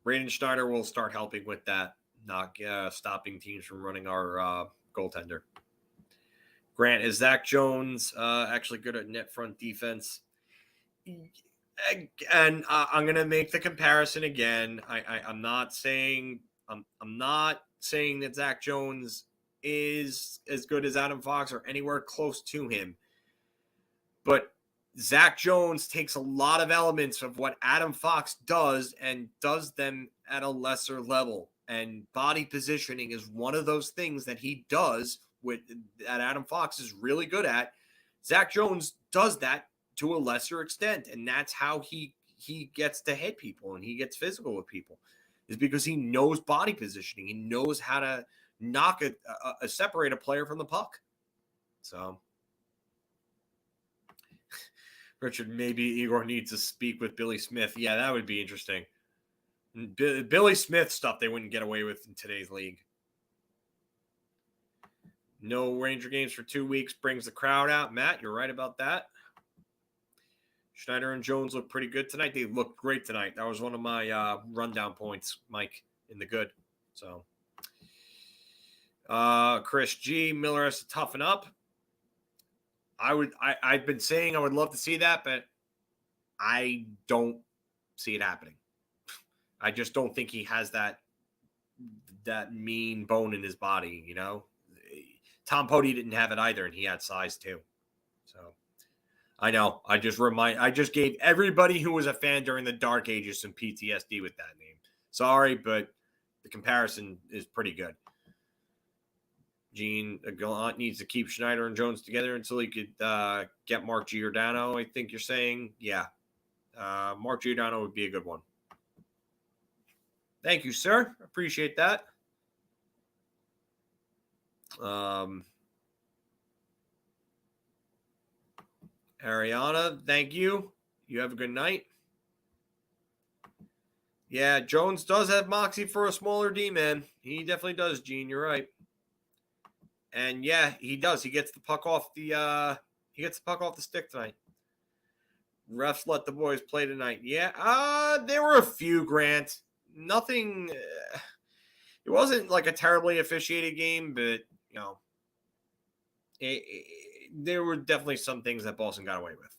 Braden Schneider will start helping with that, not stopping teams from running our goaltender. Grant, is Zach Jones actually good at net front defense? And I'm gonna make the comparison again. I'm not saying that Zach Jones is as good as Adam Fox or anywhere close to him, but Zach Jones takes a lot of elements of what Adam Fox does and does them at a lesser level. And body positioning is one of those things that he does that Adam Fox is really good at. Zach Jones does that to a lesser extent, and that's how he gets to hit people and he gets physical with people, is because he knows body positioning. He knows how to knock separate a player from the puck. So, Richard, maybe Igor needs to speak with Billy Smith. Yeah, that would be interesting. Billy Smith stuff they wouldn't get away with in today's league. No Ranger games for 2 weeks brings the crowd out. Matt, you're right about that. Schneider and Jones look pretty good tonight. They looked great tonight. That was one of my rundown points, Mike, in the good. So, Chris G. Miller has to toughen up. I've been saying I would love to see that, but I don't see it happening. I just don't think he has that mean bone in his body, you know. Tom Pody didn't have it either, and he had size too. So I know. I just gave everybody who was a fan during the dark ages some PTSD with that name. Sorry, but the comparison is pretty good. Gene Gallant needs to keep Schneider and Jones together until he could get Mark Giordano, I think you're saying. Yeah. Mark Giordano would be a good one. Thank you, sir. Appreciate that. Ariana, thank you. You have a good night. Yeah, Jones does have moxie for a smaller D, man. He definitely does, Gene. You're right. And yeah, he does. He gets the puck off the stick tonight. Refs let the boys play tonight. Yeah, there were a few, Grant. Nothing. It wasn't like a terribly officiated game, but you know, there were definitely some things that Boston got away with.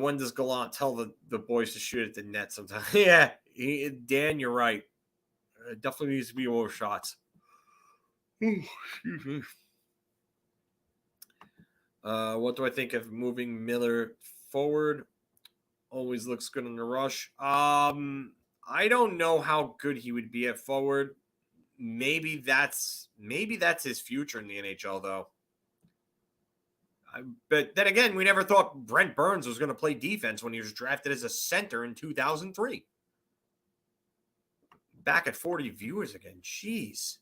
When does Gallant tell the boys to shoot at the net sometimes? Yeah, Dan, you're right. It definitely needs to be more shots. Excuse me. What do I think of moving Miller forward? Always looks good in the rush. I don't know how good he would be at forward. Maybe that's his future in the NHL, though. But then again, we never thought Brent Burns was going to play defense when he was drafted as a center in 2003. Back at 40 viewers again. Jeez.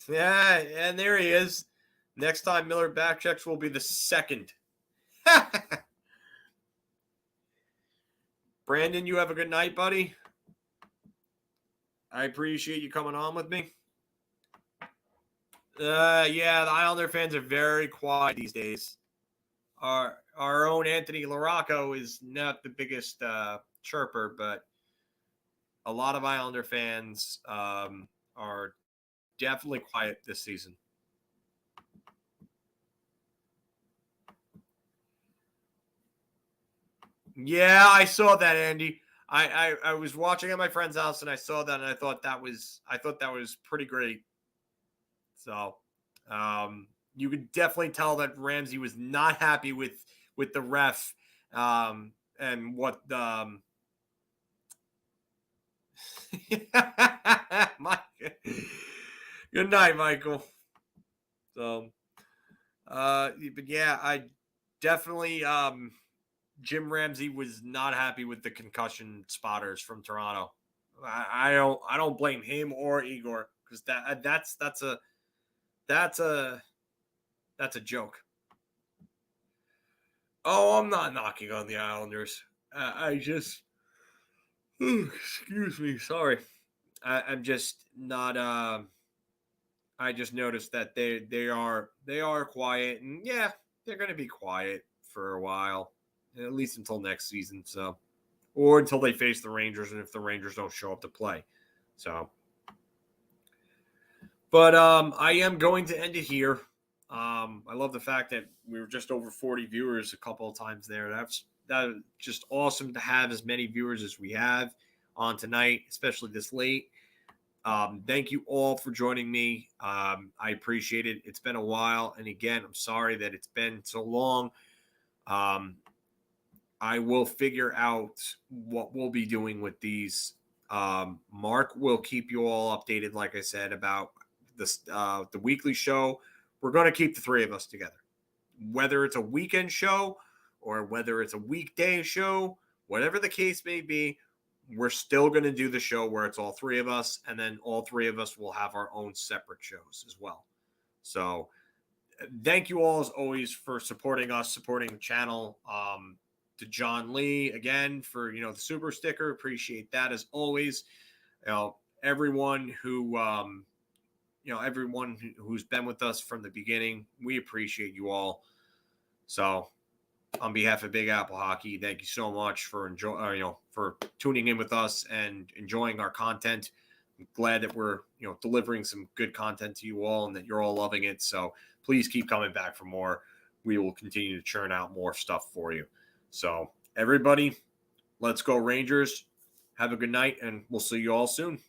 Yeah, and there he is. Next time Miller backchecks will be the second. Brandon, you have a good night, buddy. I appreciate you coming on with me. Yeah, the Islander fans are very quiet these days. Our own Anthony LaRocco is not the biggest chirper, but a lot of Islander fans are definitely quiet this season. Yeah, I saw that, Andy. I was watching at my friend's house and I saw that and I thought that was pretty great. So you could definitely tell that Ramsey was not happy with the ref and what Good night, Michael. So but yeah, I definitely Jim Ramsey was not happy with the concussion spotters from Toronto. I don't blame him or Igor because that's a joke. Oh, I'm not knocking on the Islanders. I just excuse me, sorry. I'm just not. I just noticed that they are quiet, and yeah, they're going to be quiet for a while, at least until next season. So, or until they face the Rangers, and if the Rangers don't show up to play. So, but I am going to end it here. I love the fact that we were just over 40 viewers a couple of times there. That's just awesome to have as many viewers as we have on tonight, especially this late. Thank you all for joining me. I appreciate it. It's been a while. And again, I'm sorry that it's been so long. I will figure out what we'll be doing with these. Mark will keep you all updated, like I said, about this, the weekly show. We're going to keep the three of us together, whether it's a weekend show or whether it's a weekday show, whatever the case may be. We're still going to do the show where it's all three of us, and then all three of us will have our own separate shows as well. So thank you all as always for supporting us, supporting the channel. To John Lee again for, the super sticker. Appreciate that as always. Everyone who, everyone who's been with us from the beginning, we appreciate you all. So on behalf of Big Apple Hockey, thank you so much for for tuning in with us and enjoying our content. I'm glad that we're, delivering some good content to you all and that you're all loving it. So please keep coming back for more. We will continue to churn out more stuff for you. So everybody, let's go Rangers. Have a good night and we'll see you all soon.